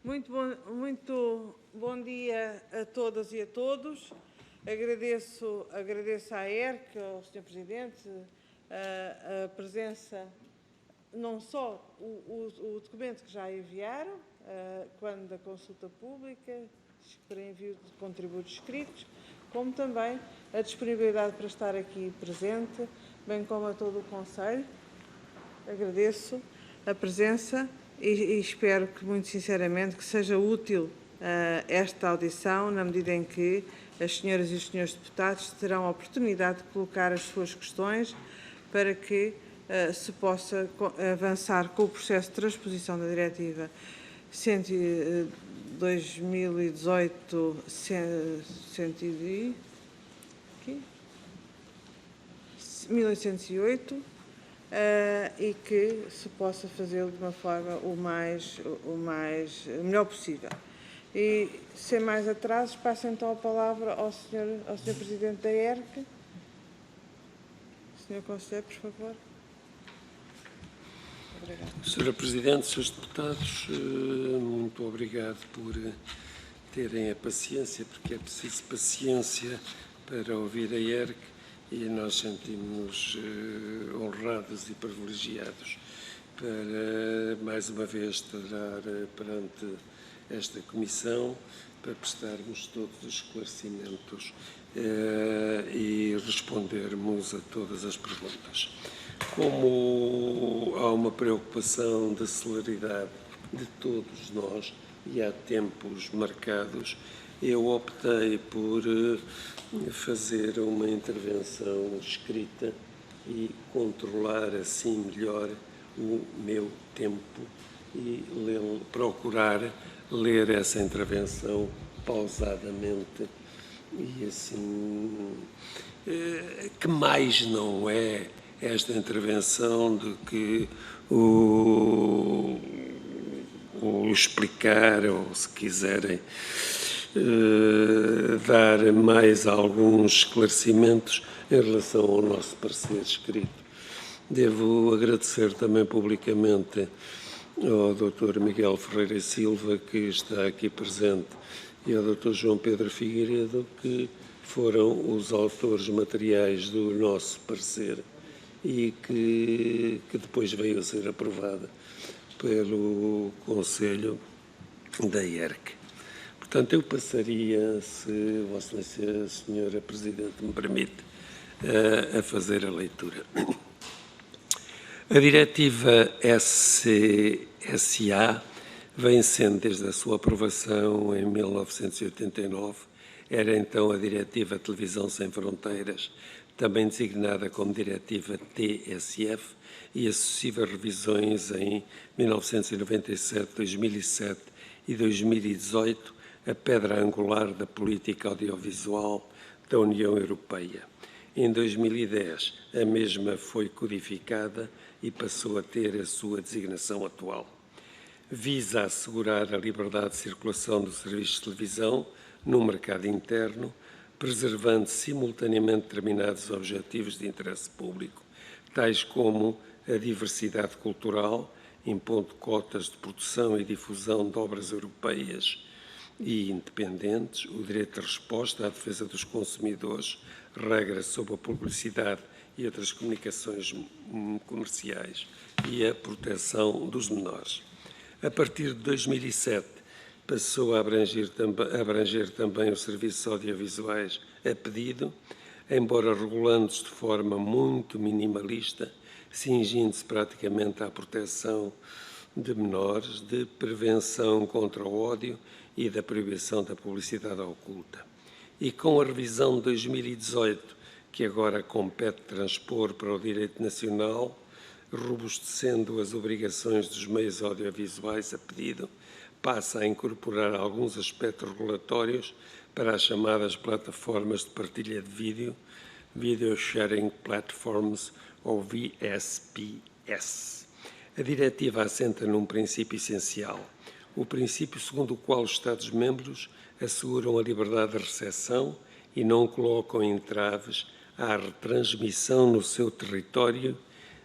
Muito bom dia a todas e a todos. Agradeço à ERC, ao Sr. Presidente, a presença, não só o documento que já enviaram, quando da consulta pública, para envio de contributos escritos, como também a disponibilidade para estar aqui presente, bem como a todo o Conselho. Agradeço a presença e espero que, muito sinceramente, que seja útil esta audição, na medida em que as senhoras e os senhores deputados terão a oportunidade de colocar as suas questões para que se possa avançar com o processo de transposição da Diretiva 2018 1808 e que se possa fazê-lo de uma forma o melhor possível. E, sem mais atrasos, passo então a palavra ao Sr. Presidente da ERC. Sr. Conselheiro, por favor. Obrigada. Sra. Presidente, Srs. Deputados, muito obrigado por terem a paciência, porque é preciso paciência para ouvir a ERC e nós sentimos-nos honrados e privilegiados para, mais uma vez, estar perante esta Comissão para prestarmos todos os esclarecimentos e respondermos a todas as perguntas. Como há uma preocupação de celeridade de todos nós e há tempos marcados, eu optei por fazer uma intervenção escrita e controlar assim melhor o meu tempo e procurar ler essa intervenção pausadamente e assim, que mais não é esta intervenção do que o explicar, ou se quiserem dar mais alguns esclarecimentos em relação ao nosso parecer escrito. Devo agradecer também publicamente ao Dr. Miguel Ferreira Silva, que está aqui presente, e ao Dr. João Pedro Figueiredo, que foram os autores materiais do nosso parecer e que depois veio a ser aprovada pelo Conselho da ERC. Portanto, eu passaria, se Vossa Excelência, Senhora Presidente, me permite, a fazer a leitura. A Diretiva SCSA vem sendo, desde a sua aprovação em 1989, era então a Diretiva Televisão Sem Fronteiras, também designada como Diretiva TSF, e as sucessivas revisões em 1997, 2007 e 2018, a pedra angular da política audiovisual da União Europeia. Em 2010, a mesma foi codificada e passou a ter a sua designação atual. Visa assegurar a liberdade de circulação dos serviços de televisão no mercado interno, preservando simultaneamente determinados objetivos de interesse público, tais como a diversidade cultural, impondo cotas de produção e difusão de obras europeias e independentes, o direito de resposta à defesa dos consumidores, regras sobre a publicidade e outras comunicações comerciais e a proteção dos menores. A partir de 2007, passou a abranger também os serviços audiovisuais a pedido, embora regulando-se de forma muito minimalista, cingindo-se praticamente à proteção de menores, de prevenção contra o ódio e da proibição da publicidade oculta. E com a revisão de 2018, que agora compete transpor para o direito nacional, robustecendo as obrigações dos meios audiovisuais a pedido, passa a incorporar alguns aspectos regulatórios para as chamadas plataformas de partilha de vídeo, Video Sharing Platforms, ou VSPS. A diretiva assenta num princípio essencial, o princípio segundo o qual os Estados-membros asseguram a liberdade de recepção e não colocam entraves à retransmissão no seu território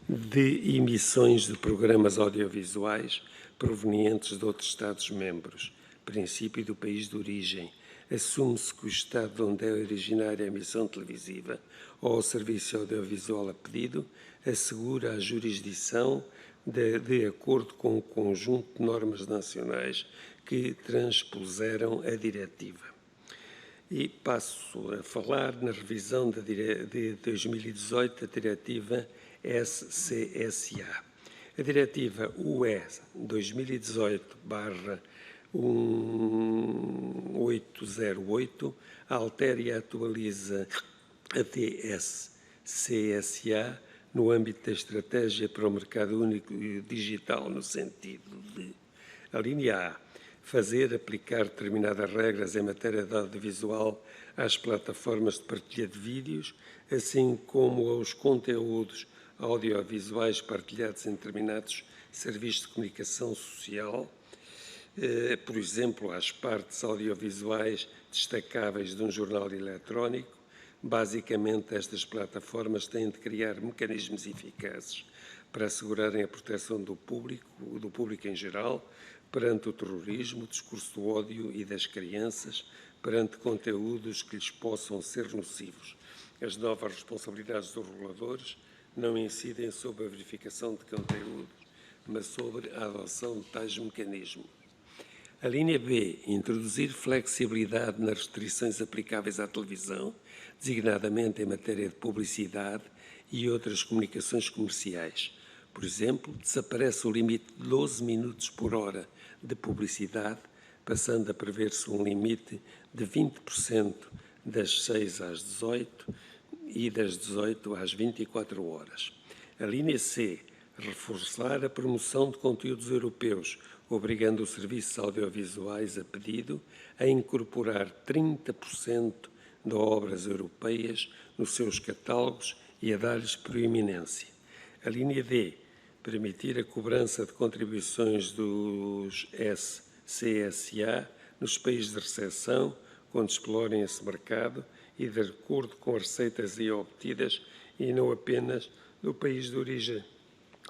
de emissões de programas audiovisuais provenientes de outros Estados-membros. Princípio do país de origem. Assume-se que o Estado onde é originária a emissão televisiva ou o serviço audiovisual a pedido assegura a jurisdição de acordo com o conjunto de normas nacionais que transpuseram a diretiva. E passo a falar na revisão de 2018 da Diretiva SCSA. A Diretiva UE 2018/1808 altera e atualiza a TSCSA no âmbito da estratégia para o mercado único digital, no sentido de, a linha A, fazer aplicar determinadas regras em matéria de audiovisual às plataformas de partilha de vídeos, assim como aos conteúdos audiovisuais partilhados em determinados serviços de comunicação social, por exemplo, às partes audiovisuais destacáveis de um jornal eletrónico. Basicamente, estas plataformas têm de criar mecanismos eficazes para assegurarem a proteção do público em geral, perante o terrorismo, o discurso do ódio e das crianças, perante conteúdos que lhes possam ser nocivos. As novas responsabilidades dos reguladores não incidem sobre a verificação de conteúdos, mas sobre a adoção de tais mecanismos. A linha B, introduzir flexibilidade nas restrições aplicáveis à televisão, designadamente em matéria de publicidade e outras comunicações comerciais. Por exemplo, desaparece o limite de 12 minutos por hora de publicidade, passando a prever-se um limite de 20% das 6 às 18 e das 18 às 24 horas. A linha C, reforçar a promoção de conteúdos europeus, obrigando os serviços audiovisuais a pedido a incorporar 30% de obras europeias nos seus catálogos e a dar-lhes proeminência. A linha D, permitir a cobrança de contribuições dos SCSA nos países de recepção, quando explorem esse mercado e de acordo com as receitas aí obtidas e não apenas do país de origem.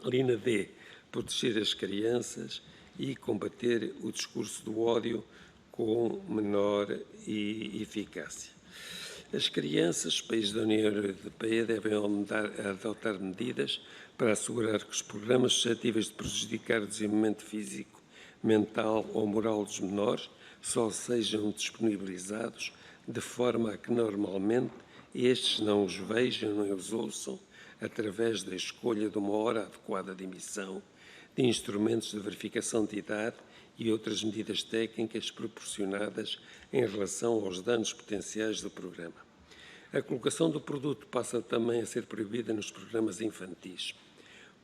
Linha D, proteger as crianças e combater o discurso do ódio com menor eficácia. As crianças, os países da União Europeia devem adotar medidas para assegurar que os programas suscetíveis de prejudicar o desenvolvimento físico, mental ou moral dos menores só sejam disponibilizados de forma a que normalmente estes não os vejam nem os ouçam através da escolha de uma hora adequada de emissão, de instrumentos de verificação de idade e outras medidas técnicas proporcionadas em relação aos danos potenciais do programa. A colocação do produto passa também a ser proibida nos programas infantis.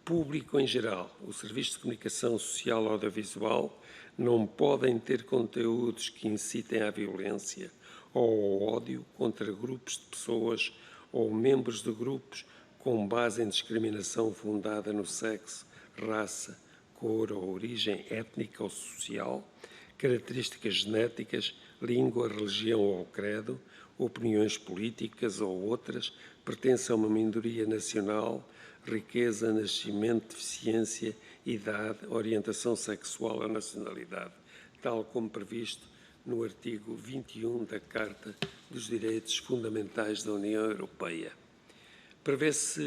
Público em geral, o Serviço de Comunicação Social Audiovisual não podem ter conteúdos que incitem à violência ou ao ódio contra grupos de pessoas ou membros de grupos com base em discriminação fundada no sexo, raça, cor ou origem étnica ou social, características genéticas, língua, religião ou credo, opiniões políticas ou outras, pertence a uma minoria nacional, riqueza, nascimento, deficiência, idade, orientação sexual ou nacionalidade, tal como previsto no artigo 21 da Carta dos Direitos Fundamentais da União Europeia. Prevê-se,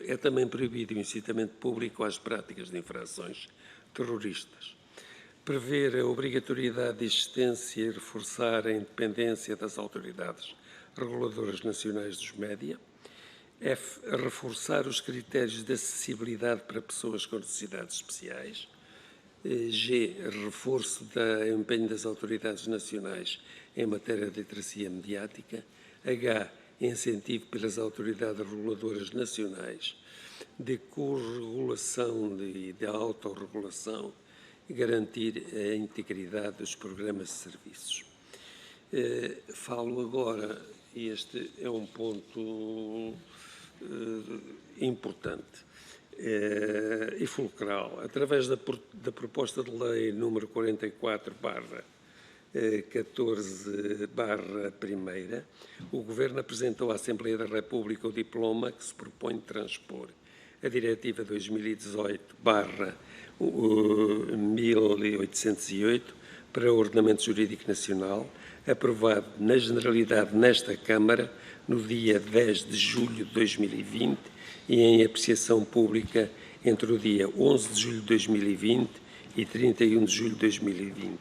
é também proibido o incitamento público às práticas de infrações terroristas. Prever a obrigatoriedade de existência e reforçar a independência das autoridades reguladoras nacionais dos média. F, reforçar os critérios de acessibilidade para pessoas com necessidades especiais. G, reforço do empenho das autoridades nacionais em matéria de literacia mediática. H, incentivo pelas autoridades reguladoras nacionais de corregulação e de autorregulação e garantir a integridade dos programas de serviços. Falo agora, e este é um ponto importante e fulcral, através da proposta de lei número 44/14/1, o Governo apresentou à Assembleia da República o diploma que se propõe transspor a Diretiva 2018/1808 para o Ordenamento Jurídico Nacional, aprovado na generalidade nesta Câmara no dia 10 de julho de 2020 e em apreciação pública entre o dia 11 de julho de 2020 e 31 de julho de 2020.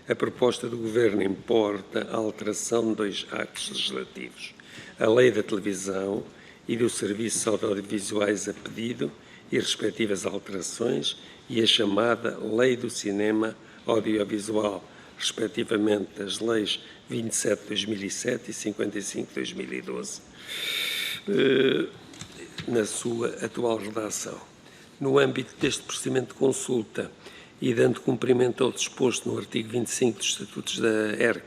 A proposta do Governo importa a alteração de 2 atos legislativos: a Lei da Televisão e dos Serviços Audiovisuais a pedido e respectivas alterações e a chamada Lei do Cinema Audiovisual, respectivamente as leis 27 de 2007 e 55 de 2012, na sua atual redação. No âmbito deste procedimento de consulta e dando cumprimento ao disposto no artigo 25 dos Estatutos da ERC,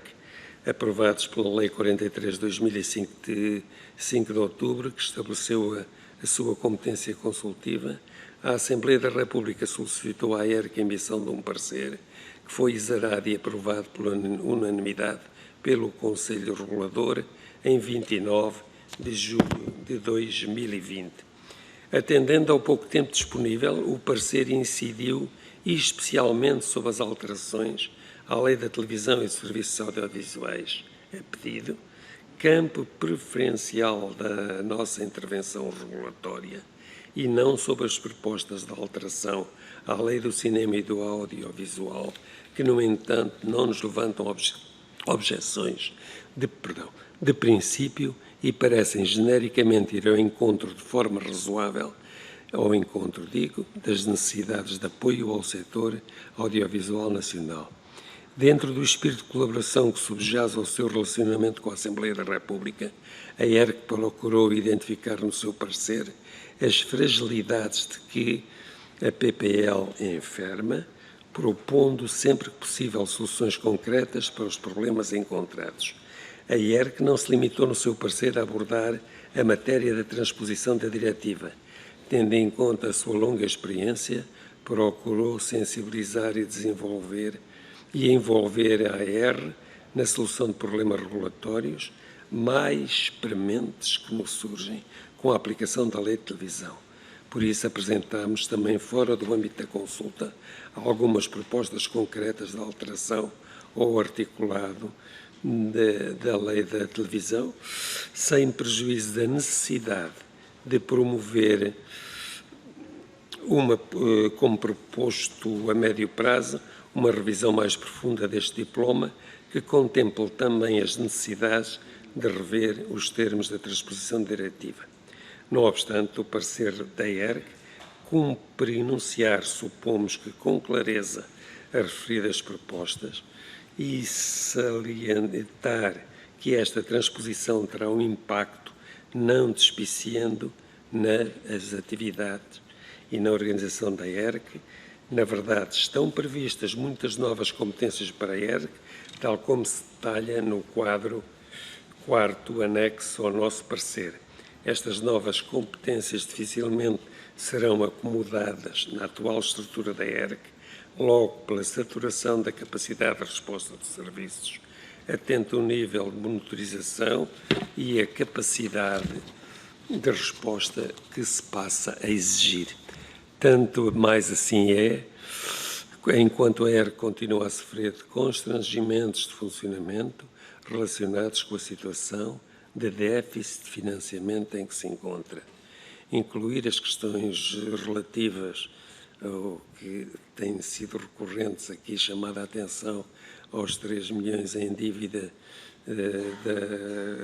aprovados pela Lei 43 de 2005 de 5 de outubro, que estabeleceu a sua competência consultiva, a Assembleia da República solicitou à ERC a emissão de um parecer que foi exarado e aprovado por unanimidade pelo Conselho Regulador em 29 de julho de 2020. Atendendo ao pouco tempo disponível, o parecer incidiu especialmente sobre as alterações à Lei da Televisão e dos Serviços Audiovisuais a pedido, campo preferencial da nossa intervenção regulatória, e não sobre as propostas de alteração à Lei do Cinema e do Audiovisual, que, no entanto, não nos levantam objeções de princípio e parecem genericamente ir ao encontro de forma razoável, das necessidades de apoio ao setor audiovisual nacional. Dentro do espírito de colaboração que subjaz ao seu relacionamento com a Assembleia da República, a ERC procurou identificar no seu parecer as fragilidades de que a PPL enferma, propondo sempre que possível soluções concretas para os problemas encontrados. A ERC não se limitou no seu parecer a abordar a matéria da transposição da diretiva. Tendo em conta a sua longa experiência, procurou sensibilizar e envolver a AR na solução de problemas regulatórios mais prementes que nos surgem com a aplicação da Lei de Televisão. Por isso, apresentámos também, fora do âmbito da consulta, algumas propostas concretas de alteração ao articulado da Lei da Televisão, sem prejuízo da necessidade de promover, como proposto a médio prazo, uma revisão mais profunda deste diploma, que contemple também as necessidades de rever os termos da transposição da diretiva. Não obstante, o parecer da ERC cumpre enunciar, supomos que com clareza, as referidas propostas e salientar que esta transposição terá um impacto não despiciando nas atividades e na organização da ERC. Na verdade, estão previstas muitas novas competências para a ERC, tal como se detalha no quadro 4º anexo ao nosso parecer. Estas novas competências dificilmente serão acomodadas na atual estrutura da ERC, logo pela saturação da capacidade de resposta de serviços, atento ao nível de monitorização e a capacidade de resposta que se passa a exigir. Tanto mais assim é, enquanto a ERC continua a sofrer de constrangimentos de funcionamento relacionados com a situação de déficit de financiamento em que se encontra. Incluir as questões relativas ao que têm sido recorrentes aqui, chamada a atenção aos 3 milhões em dívida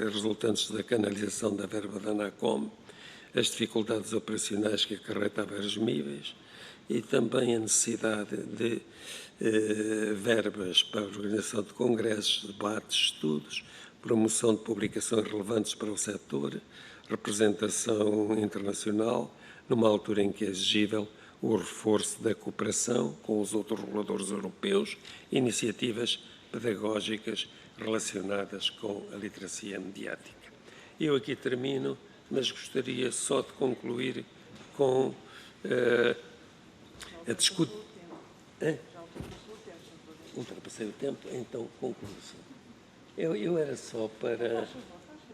resultantes da canalização da verba da ANACOM, as dificuldades operacionais que acarreta a vários níveis e também a necessidade de verbas para a organização de congressos, debates, estudos, promoção de publicações relevantes para o setor, representação internacional, numa altura em que é exigível o reforço da cooperação com os outros reguladores europeus, iniciativas pedagógicas relacionadas com a literacia mediática. Eu aqui termino, mas gostaria só de concluir com a discussão. Ultrapassei o tempo, então concluo. Eu era só para...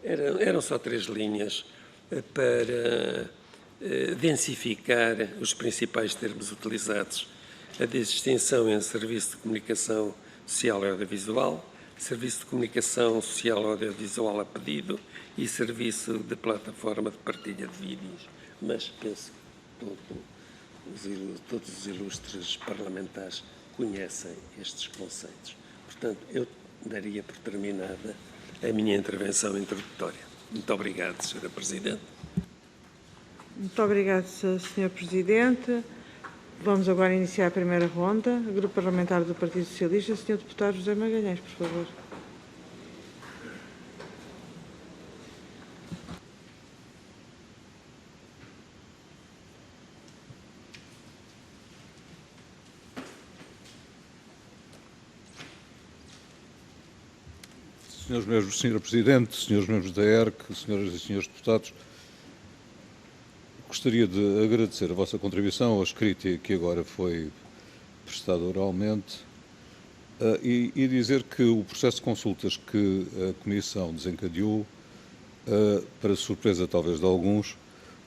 Eram só 3 linhas para densificar os principais termos utilizados. A distinção entre serviço de comunicação social e audiovisual, serviço de comunicação social audiovisual a pedido e serviço de plataforma de partilha de vídeos. Mas penso que todos os ilustres parlamentares conhecem estes conceitos. Portanto, eu daria por terminada a minha intervenção introdutória. Muito obrigado, Sra. Presidente. Muito obrigado, Sr. Presidente. Vamos agora iniciar a primeira ronda. Grupo Parlamentar do Partido Socialista, Sr. Deputado José Magalhães, por favor. Sra. Presidente, senhores membros da ERC, senhoras e senhores deputados, gostaria de agradecer a vossa contribuição ao escrito que agora foi prestado oralmente e dizer que o processo de consultas que a Comissão desencadeou, para surpresa talvez de alguns,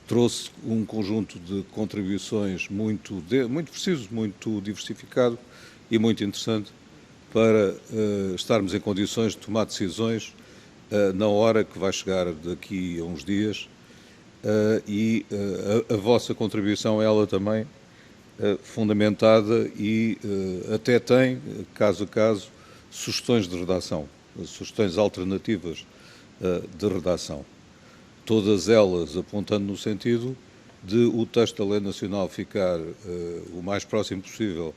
trouxe um conjunto de contribuições muito preciso, muito diversificado e muito interessante para estarmos em condições de tomar decisões na hora que vai chegar daqui a uns dias e a vossa contribuição, ela também fundamentada e até tem, caso a caso, sugestões de redação, sugestões alternativas de redação. Todas elas apontando no sentido de o texto da Lei Nacional ficar o mais próximo possível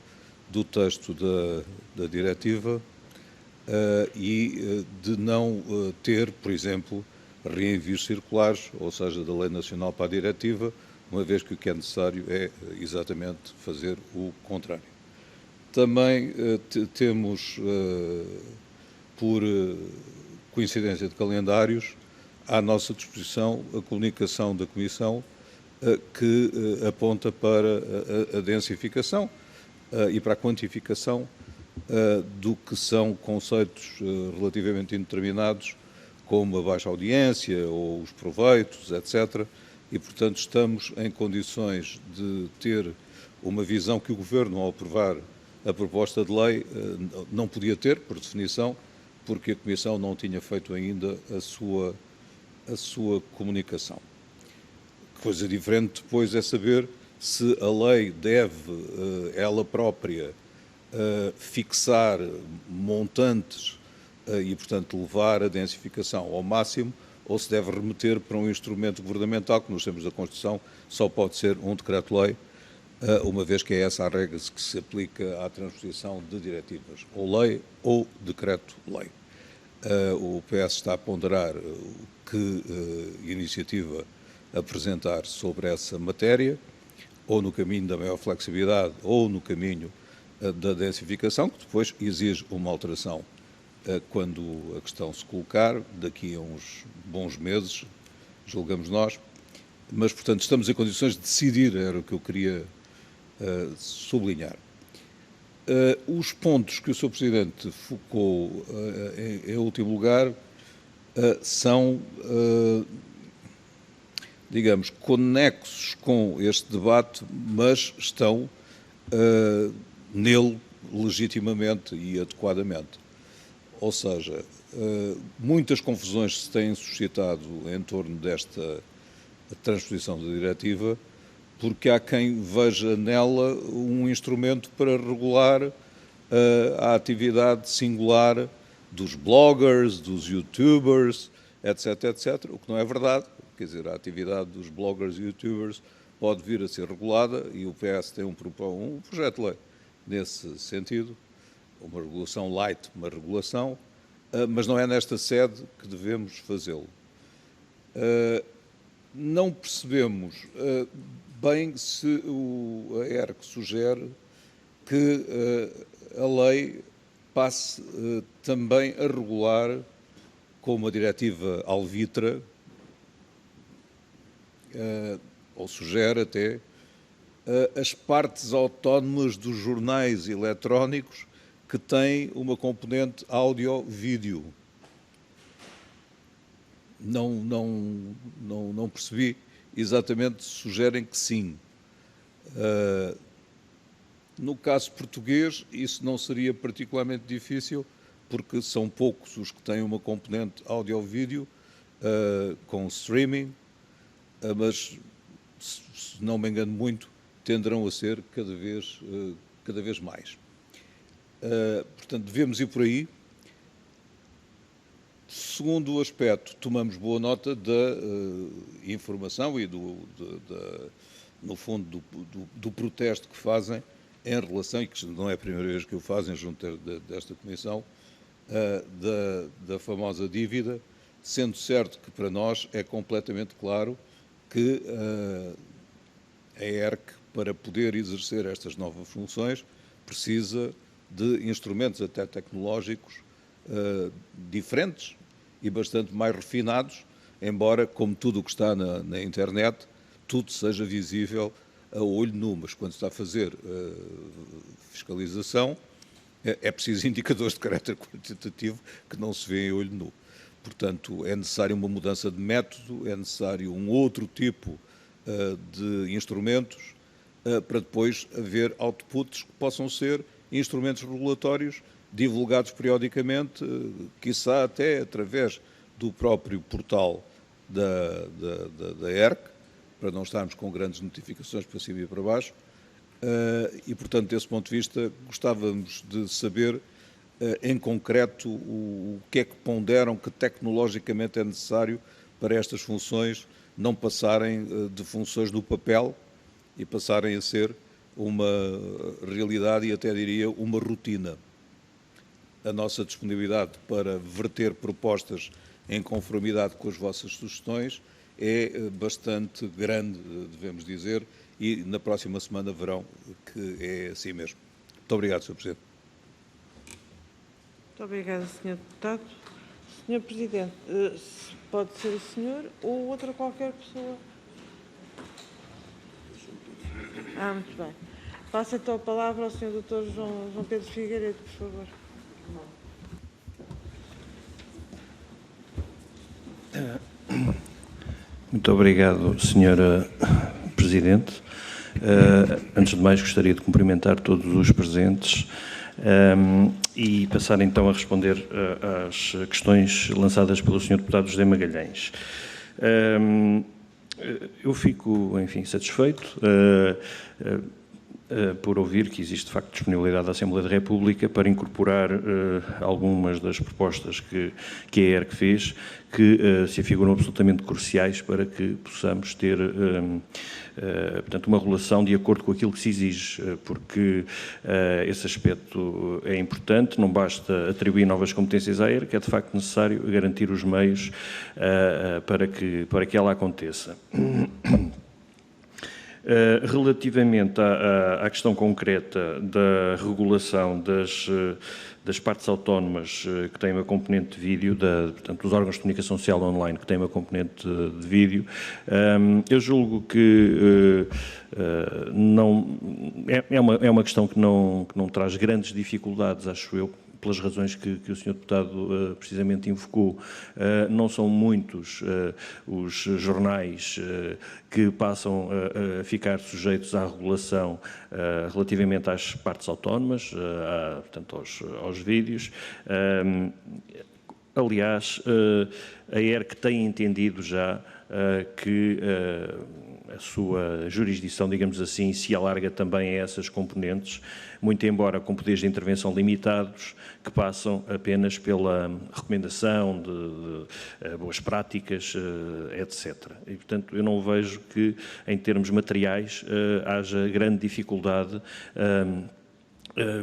do texto da diretiva e de não ter, por exemplo, reenvios circulares, ou seja, da Lei Nacional para a diretiva, uma vez que o que é necessário é exatamente fazer o contrário. Também temos, por coincidência de calendários, à nossa disposição a comunicação da Comissão que aponta para a densificação e para a quantificação do que são conceitos relativamente indeterminados, como a baixa audiência ou os proveitos, etc. E, portanto, estamos em condições de ter uma visão que o Governo, ao aprovar a proposta de lei, não podia ter, por definição, porque a Comissão não tinha feito ainda a sua comunicação. Coisa diferente depois é saber se a lei deve, ela própria, fixar montantes e, portanto, levar a densificação ao máximo, ou se deve remeter para um instrumento governamental, que nos termos da Constituição só pode ser um decreto-lei, uma vez que é essa a regra que se aplica à transposição de diretivas, ou lei ou decreto-lei. O PS está a ponderar que iniciativa apresentar sobre essa matéria, ou no caminho da maior flexibilidade, ou no caminho da densificação, que depois exige uma alteração quando a questão se colocar, daqui a uns bons meses, julgamos nós. Mas, portanto, estamos em condições de decidir, era o que eu queria sublinhar. Os pontos que o Sr. Presidente focou em último lugar são, digamos, conexos com este debate, mas estão nele legitimamente e adequadamente. Ou seja, muitas confusões se têm suscitado em torno desta transposição da diretiva, porque há quem veja nela um instrumento para regular a atividade singular dos bloggers, dos youtubers, etc., etc., o que não é verdade. Quer dizer, a atividade dos bloggers e youtubers pode vir a ser regulada e o PS tem um projeto de lei nesse sentido, uma regulação light, uma regulação, mas não é nesta sede que devemos fazê-lo. Não percebemos bem se a ERC sugere que a lei passe também a regular, com uma diretiva alvitra, ou sugere até, as partes autónomas dos jornais eletrónicos que têm uma componente áudio-vídeo. Não percebi exatamente sugerem que sim. No caso português, isso não seria particularmente difícil, porque são poucos os que têm uma componente áudio-vídeo com streaming, mas, se não me engano muito, tenderão a ser cada vez mais. Portanto, devemos ir por aí. Segundo o aspecto, tomamos boa nota da informação e, no fundo, do protesto que fazem em relação, e que não é a primeira vez que o fazem junto desta Comissão, da famosa dívida, sendo certo que para nós é completamente claro que a ERC, para poder exercer estas novas funções, precisa de instrumentos até tecnológicos diferentes e bastante mais refinados, embora, como tudo o que está na internet, tudo seja visível a olho nu, mas quando se está a fazer fiscalização, é preciso indicadores de caráter quantitativo que não se vê em olho nu. Portanto, é necessário uma mudança de método, é necessário um outro tipo de instrumentos para depois haver outputs que possam ser instrumentos regulatórios divulgados periodicamente, quiçá até através do próprio portal da ERC, para não estarmos com grandes notificações para cima e para baixo. E, portanto, desse ponto de vista, gostávamos de saber, em concreto, o que é que ponderam que tecnologicamente é necessário para estas funções não passarem de funções do papel e passarem a ser uma realidade e até diria uma rotina. A nossa disponibilidade para verter propostas em conformidade com as vossas sugestões é bastante grande, devemos dizer, e na próxima semana verão que é assim mesmo. Muito obrigado, Sr. Presidente. Muito obrigada, Sr. Deputado. Sr. Presidente, pode ser o senhor ou outra qualquer pessoa. Muito bem. Passo então a palavra ao Sr. Dr. João Pedro Figueiredo, por favor. Muito obrigado, Sra. Presidente. Antes de mais, gostaria de cumprimentar todos os presentes e passar então a responder às questões lançadas pelo Sr. Deputado José Magalhães. Eu fico, enfim, satisfeito por ouvir que existe, de facto, disponibilidade da Assembleia da República para incorporar algumas das propostas que a ERC fez, que se afiguram absolutamente cruciais para que possamos ter, portanto, uma regulação de acordo com aquilo que se exige, porque esse aspecto é importante, não basta atribuir novas competências à ERC, é de facto necessário garantir os meios para que ela aconteça. Relativamente à questão concreta da regulação das partes autónomas que têm uma componente de vídeo, portanto, dos órgãos de comunicação social online que têm uma componente de vídeo, eu julgo que não, é uma questão que não traz grandes dificuldades, acho eu, pelas razões que o Sr. Deputado precisamente invocou. Não são muitos os jornais que passam a ficar sujeitos à regulação relativamente às partes autónomas, portanto, aos vídeos. Aliás, a ERC tem entendido já que a sua jurisdição, digamos assim, se alarga também a essas componentes, muito embora com poderes de intervenção limitados, que passam apenas pela recomendação de boas práticas, etc. E, portanto, eu não vejo que, em termos materiais, haja grande dificuldade.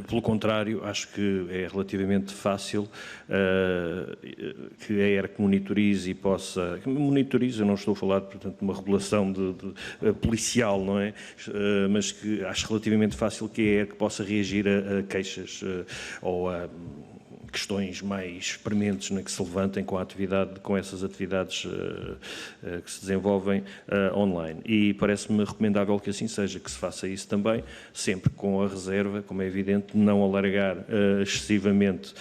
Pelo contrário, acho que é relativamente fácil que a ERC monitorize e possa... Monitorize, eu não estou a falar, portanto, de uma regulação policial, não é? Mas que acho relativamente fácil que a ERC possa reagir a queixas ou a questões mais prementes que se levantem com essas atividades que se desenvolvem online. E parece-me recomendável que assim seja, que se faça isso também, sempre com a reserva, como é evidente, não alargar excessivamente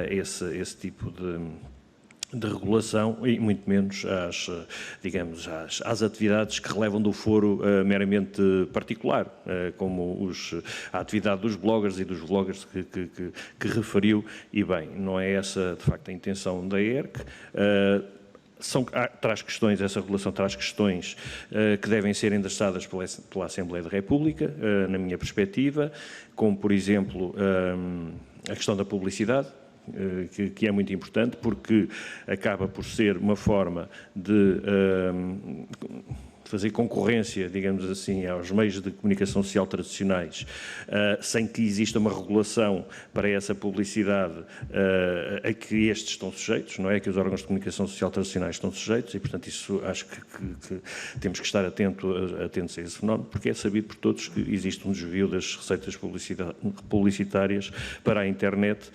esse tipo de regulação e muito menos às atividades que relevam do foro meramente particular, como a atividade dos bloggers e dos vloggers que referiu, e bem, não é essa de facto a intenção da ERC. Essa regulação traz questões que devem ser endereçadas pela Assembleia da República, na minha perspectiva, como por exemplo a questão da publicidade, que é muito importante, porque acaba por ser uma forma de fazer concorrência, digamos assim, aos meios de comunicação social tradicionais, sem que exista uma regulação para essa publicidade a que estes estão sujeitos, não é? Que os órgãos de comunicação social tradicionais estão sujeitos, e, portanto, isso acho que temos que estar atentos a esse fenómeno, porque é sabido por todos que existe um desvio das receitas publicitárias para a internet,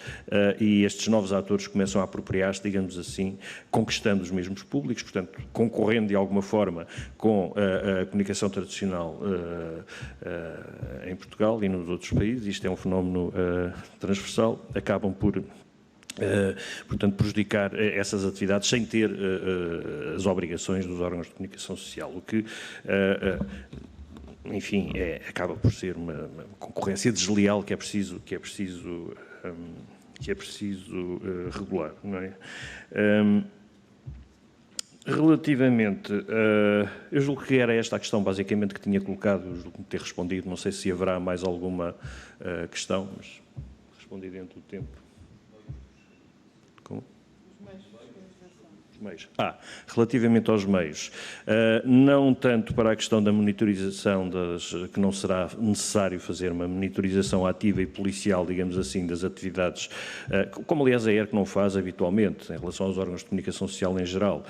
e estes novos atores começam a apropriar-se, digamos assim, conquistando os mesmos públicos, portanto, concorrendo de alguma forma com a comunicação tradicional em Portugal e nos outros países. Isto é um fenómeno transversal, acabam por, portanto, prejudicar essas atividades sem ter as obrigações dos órgãos de comunicação social, o que, enfim, acaba por ser uma concorrência desleal que é preciso regular, não é? Relativamente, eu julgo que era esta a questão basicamente que tinha colocado, julgo ter respondido, não sei se haverá mais alguma questão, mas respondi dentro do tempo. Como? Meios. Relativamente aos meios, não tanto para a questão da monitorização, que não será necessário fazer uma monitorização ativa e policial, digamos assim, das atividades, como aliás a ERC não faz habitualmente, em relação aos órgãos de comunicação social em geral,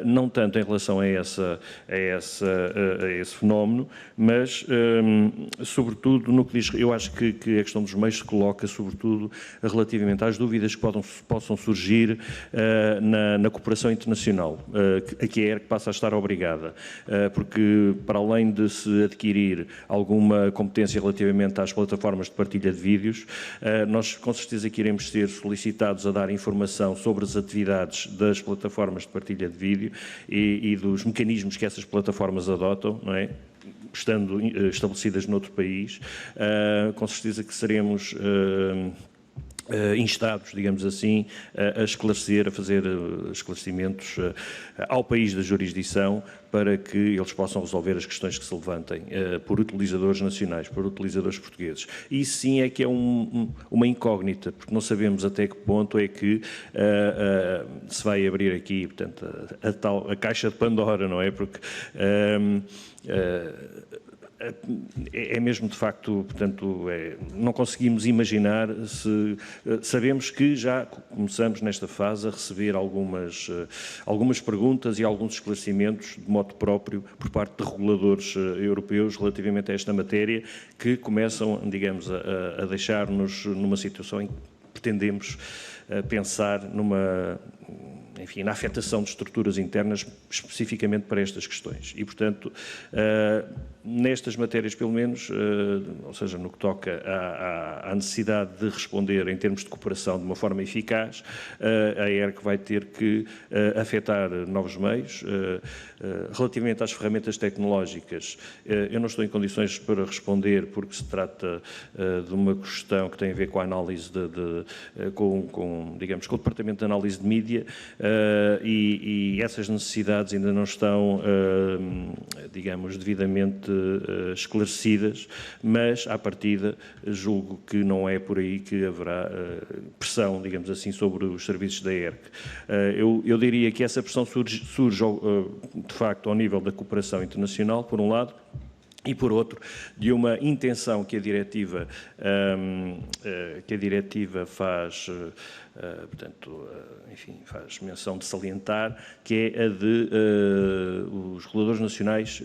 não tanto em relação a esse fenómeno, mas sobretudo no que diz, eu acho que a questão dos meios se coloca sobretudo relativamente às dúvidas que possam surgir na cooperação internacional, a que a ERC passa a estar obrigada, porque para além de se adquirir alguma competência relativamente às plataformas de partilha de vídeos, nós com certeza que iremos ser solicitados a dar informação sobre as atividades das plataformas de partilha de vídeo e dos mecanismos que essas plataformas adotam, não é? Estando estabelecidas noutro país, com certeza que seremos instados, digamos assim, a esclarecer, a fazer esclarecimentos ao país da jurisdição para que eles possam resolver as questões que se levantem por utilizadores nacionais, por utilizadores portugueses. Isso sim é que é uma incógnita, porque não sabemos até que ponto é que se vai abrir aqui, portanto, a caixa de Pandora, não é? Porque é mesmo, de facto, portanto, não conseguimos imaginar se... Sabemos que já começamos nesta fase a receber algumas perguntas e alguns esclarecimentos de modo próprio por parte de reguladores europeus relativamente a esta matéria, que começam, digamos, a deixar-nos numa situação em que pretendemos pensar na afetação de estruturas internas especificamente para estas questões. E, portanto, nestas matérias, pelo menos, ou seja, no que toca à necessidade de responder em termos de cooperação de uma forma eficaz, a ERC vai ter que afetar novos meios. Relativamente às ferramentas tecnológicas, eu não estou em condições para responder porque se trata de uma questão que tem a ver com a análise digamos, com o Departamento de Análise de Mídia, e essas necessidades ainda não estão, digamos, devidamente esclarecidas, mas, à partida, julgo que não é por aí que haverá pressão, digamos assim, sobre os serviços da ERC. Eu diria que essa pressão surge, de facto, ao nível da cooperação internacional, por um lado, e, por outro, de uma intenção que a diretiva faz, portanto, enfim, faz menção de salientar, que é a de os reguladores nacionais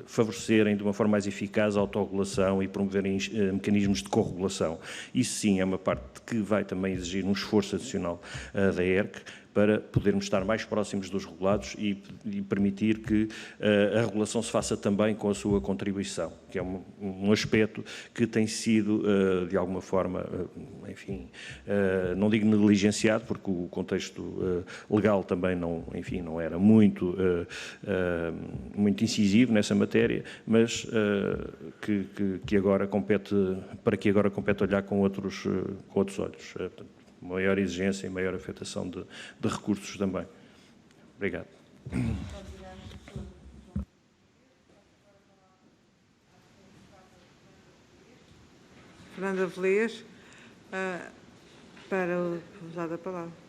favorecerem de uma forma mais eficaz a autorregulação e promoverem mecanismos de corregulação. Isso sim é uma parte que vai também exigir um esforço adicional da ERC, para podermos estar mais próximos dos regulados e permitir que a regulação se faça também com a sua contribuição, que é um aspecto que tem sido, de alguma forma, enfim, não digo negligenciado, porque o contexto legal também não, enfim, não era muito incisivo nessa matéria, mas que agora compete, para que agora compete olhar com outros olhos. Portanto, maior exigência e maior afetação de recursos também. Obrigado. Fernanda Velez, para usar a palavra.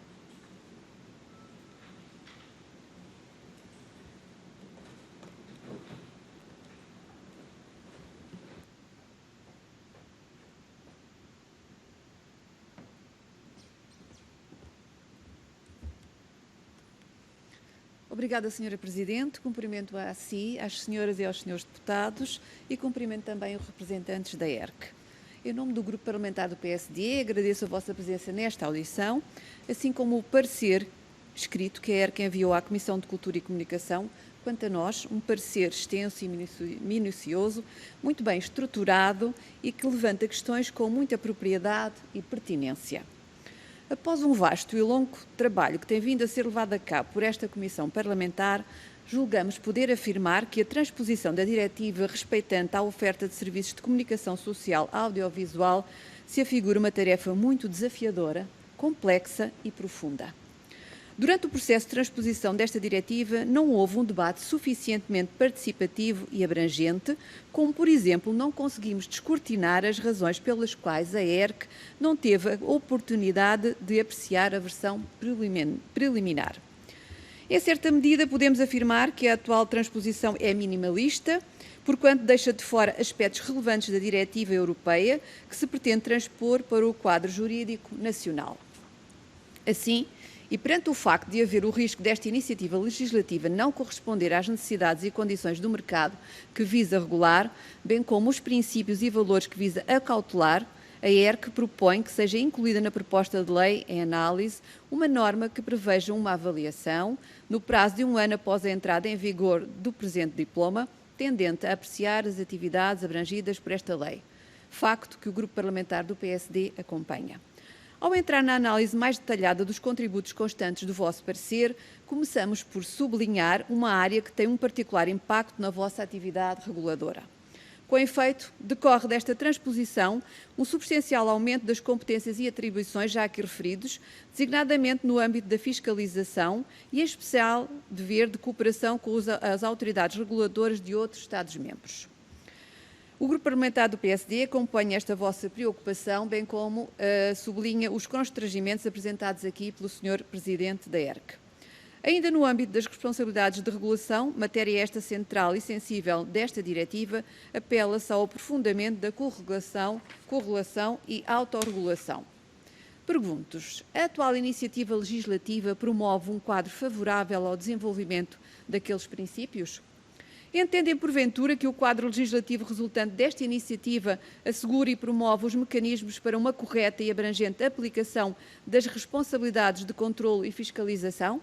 Obrigada, Sra. Presidente. Cumprimento a si, às senhoras e aos senhores deputados e cumprimento também os representantes da ERC. Em nome do Grupo Parlamentar do PSD, agradeço a vossa presença nesta audição, assim como o parecer escrito que a ERC enviou à Comissão de Cultura e Comunicação. Quanto a nós, um parecer extenso e minucioso, muito bem estruturado e que levanta questões com muita propriedade e pertinência. Após um vasto e longo trabalho que tem vindo a ser levado a cabo por esta Comissão Parlamentar, julgamos poder afirmar que a transposição da diretiva respeitante à oferta de serviços de comunicação social audiovisual se afigura uma tarefa muito desafiadora, complexa e profunda. Durante o processo de transposição desta diretiva, não houve um debate suficientemente participativo e abrangente, como, por exemplo, não conseguimos descortinar as razões pelas quais a ERC não teve a oportunidade de apreciar a versão preliminar. Em certa medida, podemos afirmar que a atual transposição é minimalista, porquanto deixa de fora aspectos relevantes da diretiva europeia que se pretende transpor para o quadro jurídico nacional. Assim, e perante o facto de haver o risco desta iniciativa legislativa não corresponder às necessidades e condições do mercado que visa regular, bem como os princípios e valores que visa acautelar, a ERC propõe que seja incluída na proposta de lei em análise uma norma que preveja uma avaliação, no prazo de 1 ano após a entrada em vigor do presente diploma, tendente a apreciar as atividades abrangidas por esta lei, facto que o Grupo Parlamentar do PSD acompanha. Ao entrar na análise mais detalhada dos contributos constantes do vosso parecer, começamos por sublinhar uma área que tem um particular impacto na vossa atividade reguladora. Com efeito, decorre desta transposição um substancial aumento das competências e atribuições já aqui referidos, designadamente no âmbito da fiscalização e, em especial, dever de cooperação com as autoridades reguladoras de outros Estados-membros. O Grupo Parlamentar do PSD acompanha esta vossa preocupação, bem como sublinha os constrangimentos apresentados aqui pelo Sr. Presidente da ERC. Ainda no âmbito das responsabilidades de regulação, matéria esta central e sensível desta diretiva, apela-se ao aprofundamento da correlação e autorregulação. Pergunto-vos, a atual iniciativa legislativa promove um quadro favorável ao desenvolvimento daqueles princípios? Entendem, porventura, que o quadro legislativo resultante desta iniciativa assegura e promove os mecanismos para uma correta e abrangente aplicação das responsabilidades de controlo e fiscalização?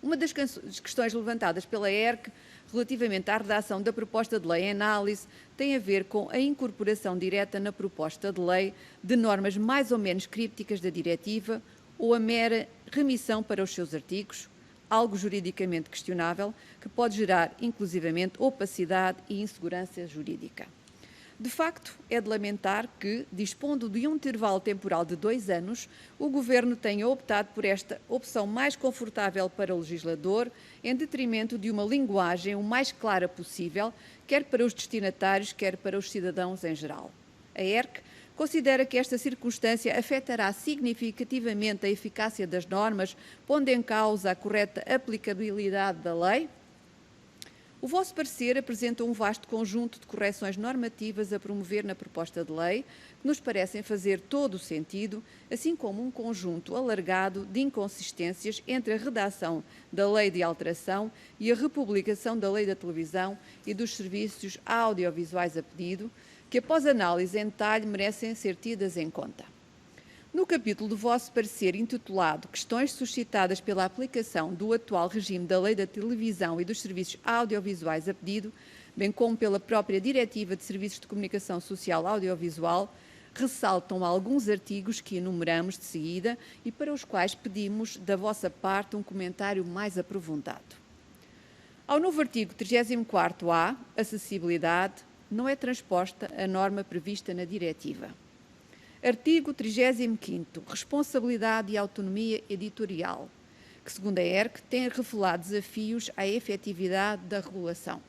Uma das questões levantadas pela ERC relativamente à redação da proposta de lei em análise tem a ver com a incorporação direta na proposta de lei de normas mais ou menos crípticas da diretiva ou a mera remissão para os seus artigos, algo juridicamente questionável, que pode gerar, inclusivamente, opacidade e insegurança jurídica. De facto, é de lamentar que, dispondo de um intervalo temporal de 2 anos, o Governo tenha optado por esta opção mais confortável para o legislador, em detrimento de uma linguagem o mais clara possível, quer para os destinatários, quer para os cidadãos em geral. A ERC considera que esta circunstância afetará significativamente a eficácia das normas, pondo em causa a correta aplicabilidade da lei? O vosso parecer apresenta um vasto conjunto de correções normativas a promover na proposta de lei, que nos parecem fazer todo o sentido, assim como um conjunto alargado de inconsistências entre a redação da Lei de Alteração e a republicação da Lei da Televisão e dos serviços audiovisuais a pedido, que após análise em detalhe merecem ser tidas em conta. No capítulo do vosso parecer intitulado Questões suscitadas pela aplicação do atual regime da Lei da Televisão e dos Serviços Audiovisuais a pedido, bem como pela própria Diretiva de Serviços de Comunicação Social Audiovisual, ressaltam alguns artigos que enumeramos de seguida e para os quais pedimos da vossa parte um comentário mais aprofundado. Ao novo artigo 34A, acessibilidade, não é transposta a norma prevista na diretiva. Artigo 35º, responsabilidade e autonomia editorial, que, segundo a ERC, tem revelado desafios à efetividade da regulação.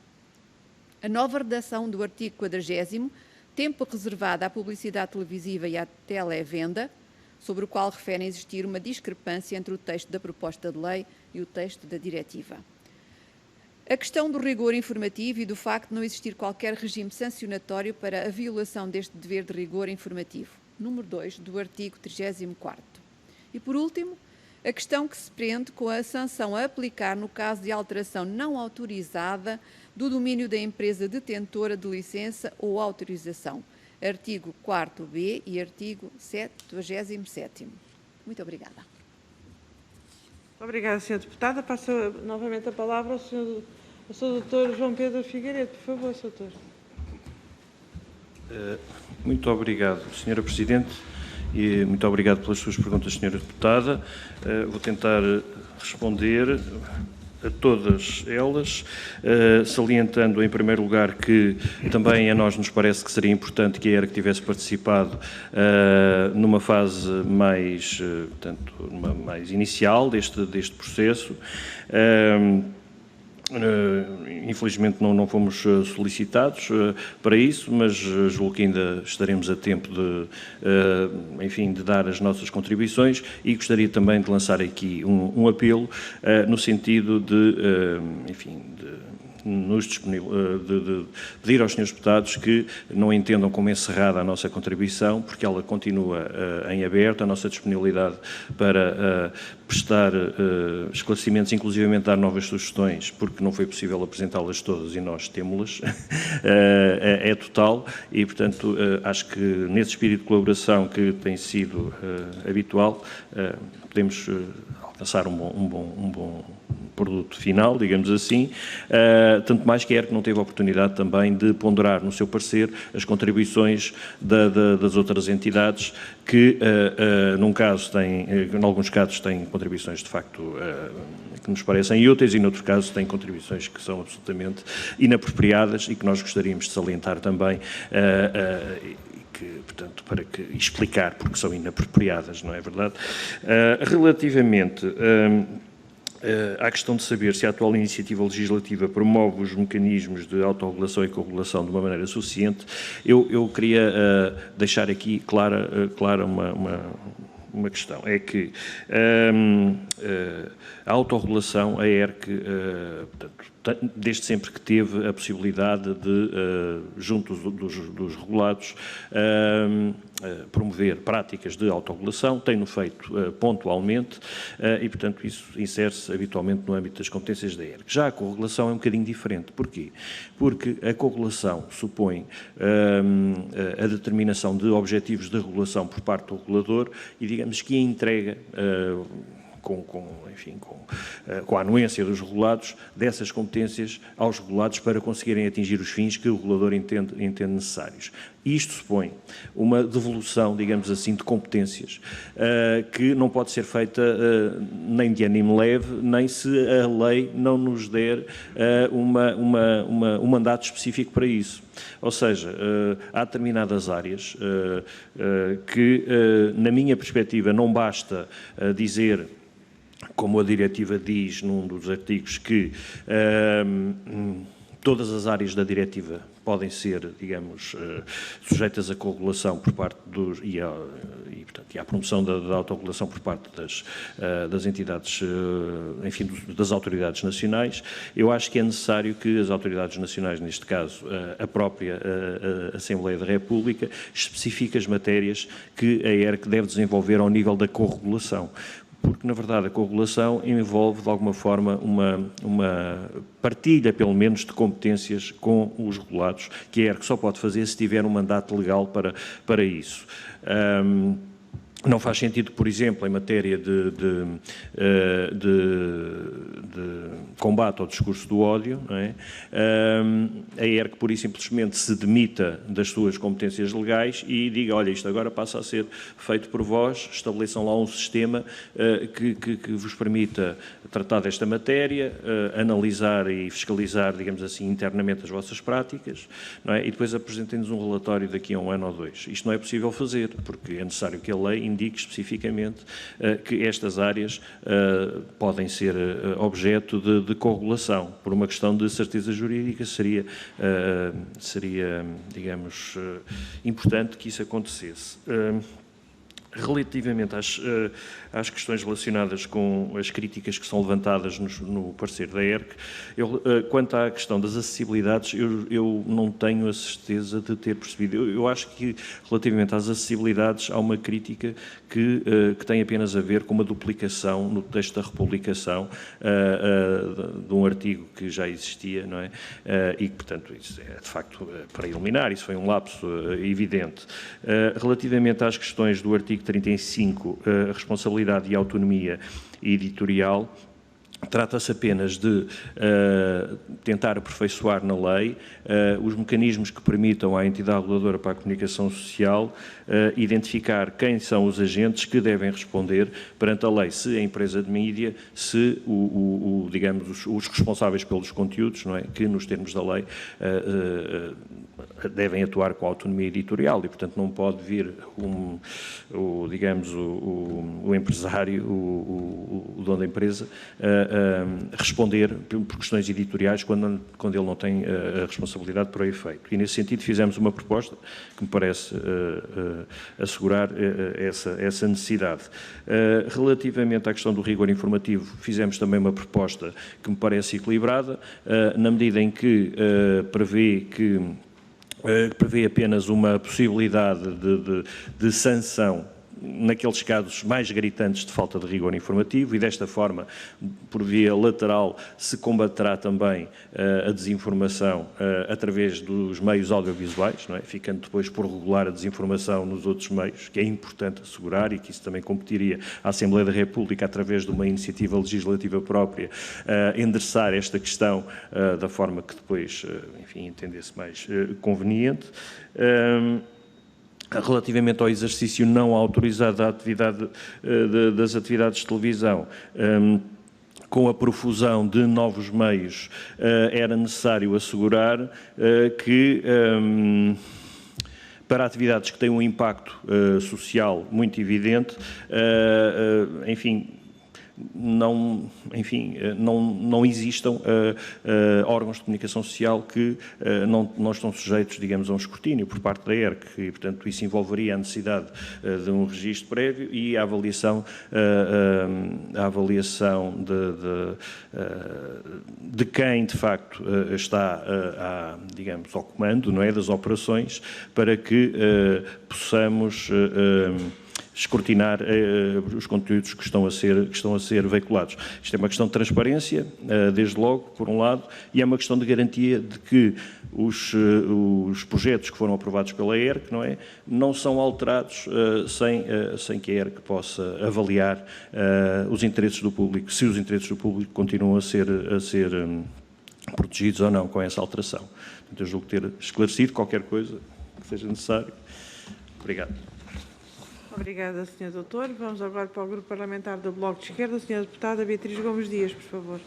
A nova redação do artigo 40º, tempo reservado à publicidade televisiva e à televenda, sobre o qual referem existir uma discrepância entre o texto da proposta de lei e o texto da diretiva. A questão do rigor informativo e do facto de não existir qualquer regime sancionatório para a violação deste dever de rigor informativo. Número 2 do artigo 34º. E, por último, a questão que se prende com a sanção a aplicar no caso de alteração não autorizada do domínio da empresa detentora de licença ou autorização. Artigo 4º e artigo 77º. Muito obrigada. Obrigada, Sra. Deputada. Passo novamente a palavra ao Sr. Dr. João Pedro Figueiredo. Por favor, Sr. Doutor. Muito obrigado, Sra. Presidente, e muito obrigado pelas suas perguntas, Sra. Deputada. Vou tentar responder a todas elas, salientando em primeiro lugar que também a nós nos parece que seria importante que a ERC tivesse participado numa fase mais, portanto, mais inicial deste processo. Infelizmente não fomos solicitados para isso, mas julgo que ainda estaremos a tempo enfim, de dar as nossas contribuições e gostaria também de lançar aqui um apelo no sentido enfim, de pedir aos senhores deputados que não entendam como encerrada a nossa contribuição, porque ela continua em aberto, a nossa disponibilidade para prestar esclarecimentos, inclusivamente dar novas sugestões, porque não foi possível apresentá-las todas e nós temos-las, é total e, portanto, acho que nesse espírito de colaboração que tem sido habitual, podemos alcançar um bom produto final, digamos assim, tanto mais que a ERC não teve a oportunidade também de ponderar no seu parecer as contribuições das outras entidades que, em alguns casos, têm contribuições de facto que nos parecem úteis e, noutros casos, têm contribuições que são absolutamente inapropriadas e que nós gostaríamos de salientar também portanto, para explicar porque são inapropriadas, não é verdade? Relativamente à questão de saber se a atual iniciativa legislativa promove os mecanismos de autorregulação e corregulação de uma maneira suficiente, eu queria deixar aqui clara uma questão. É que a autorregulação, a ERC, portanto, desde sempre que teve a possibilidade de, junto dos regulados, promover práticas de autorregulação, tem-no feito pontualmente e, portanto, isso insere-se habitualmente no âmbito das competências da ERC. Já a corregulação é um bocadinho diferente. Porquê? Porque a corregulação supõe a determinação de objetivos de regulação por parte do regulador e, digamos, que a entrega com a anuência dos regulados, dessas competências aos regulados para conseguirem atingir os fins que o regulador entende necessários. Isto supõe uma devolução, digamos assim, de competências que não pode ser feita nem de ânimo leve, nem se a lei não nos der um mandato específico para isso. Ou seja, há determinadas áreas que, na minha perspectiva, não basta dizer, como a diretiva diz num dos artigos, que todas as áreas da diretiva podem ser, digamos, sujeitas à corregulação por parte dos e à promoção da autorregulação por parte das entidades, enfim, das autoridades nacionais. Eu acho que é necessário que as autoridades nacionais, neste caso a própria Assembleia da República, especifique as matérias que a ERC deve desenvolver ao nível da corregulação. Porque, na verdade, a corregulação envolve, de alguma forma, uma partilha, pelo menos, de competências com os regulados, que a ERC só pode fazer se tiver um mandato legal para isso. Não faz sentido, por exemplo, em matéria de combate ao discurso do ódio, não é? A ERC, pura e simplesmente, se demita das suas competências legais e diga, olha, isto agora passa a ser feito por vós, estabeleçam lá um sistema que vos permita tratar desta matéria, analisar e fiscalizar, digamos assim, internamente as vossas práticas, não é? E depois apresentem-nos um relatório daqui a 1 ano ou 2. Isto não é possível fazer, porque é necessário que a lei indique especificamente que estas áreas podem ser objeto de corregulação. Por uma questão de certeza jurídica, seria digamos, importante que isso acontecesse. Relativamente às questões relacionadas com as críticas que são levantadas no parecer da ERC, quanto à questão das acessibilidades, eu não tenho a certeza de ter percebido. Eu acho que, relativamente às acessibilidades, há uma crítica que tem apenas a ver com uma duplicação no texto da republicação de um artigo que já existia, não é? E que, portanto, isso é, de facto, para eliminar, isso foi um lapso evidente. Relativamente às questões do artigo 35, a responsabilidade e a autonomia editorial, trata-se apenas de tentar aperfeiçoar na lei os mecanismos que permitam à entidade reguladora para a comunicação social identificar quem são os agentes que devem responder perante a lei, se a empresa de mídia, se digamos, os responsáveis pelos conteúdos, não é? Que nos termos da lei devem atuar com autonomia editorial e, portanto, não pode vir digamos, o empresário, o dono da empresa, responder por questões editoriais quando ele não tem a responsabilidade para o efeito. E, nesse sentido, fizemos uma proposta que me parece assegurar essa necessidade. Relativamente à questão do rigor informativo, fizemos também uma proposta que me parece equilibrada, na medida em que prevê apenas uma possibilidade de sanção naqueles casos mais gritantes de falta de rigor informativo e, desta forma, por via lateral, se combaterá também a desinformação através dos meios audiovisuais, não é? Ficando depois por regular a desinformação nos outros meios, que é importante assegurar e que isso também competiria à Assembleia da República, através de uma iniciativa legislativa própria, endereçar esta questão da forma que depois, enfim, entendesse mais conveniente. Relativamente ao exercício não autorizado da atividade, das atividades de televisão, com a profusão de novos meios, era necessário assegurar que, para atividades que têm um impacto social muito evidente, enfim, não existam órgãos de comunicação social que não estão sujeitos, digamos, a um escrutínio por parte da ERC e, portanto, isso envolveria a necessidade de um registro prévio e a avaliação de quem, de facto, está, digamos, ao comando, não é, das operações, para que possamos escrutinar os conteúdos que estão a ser veiculados. Isto é uma questão de transparência, desde logo, por um lado, e é uma questão de garantia de que os projetos que foram aprovados pela ERC, não é, não são alterados sem que a ERC possa avaliar os interesses do público, se os interesses do público continuam a ser protegidos ou não com essa alteração. Portanto, eu julgo ter esclarecido qualquer coisa que seja necessário. Obrigado. Obrigada, Sr. Doutor. Vamos agora para o Grupo Parlamentar do Bloco de Esquerda. A Sra. Deputada Beatriz Gomes Dias, por favor.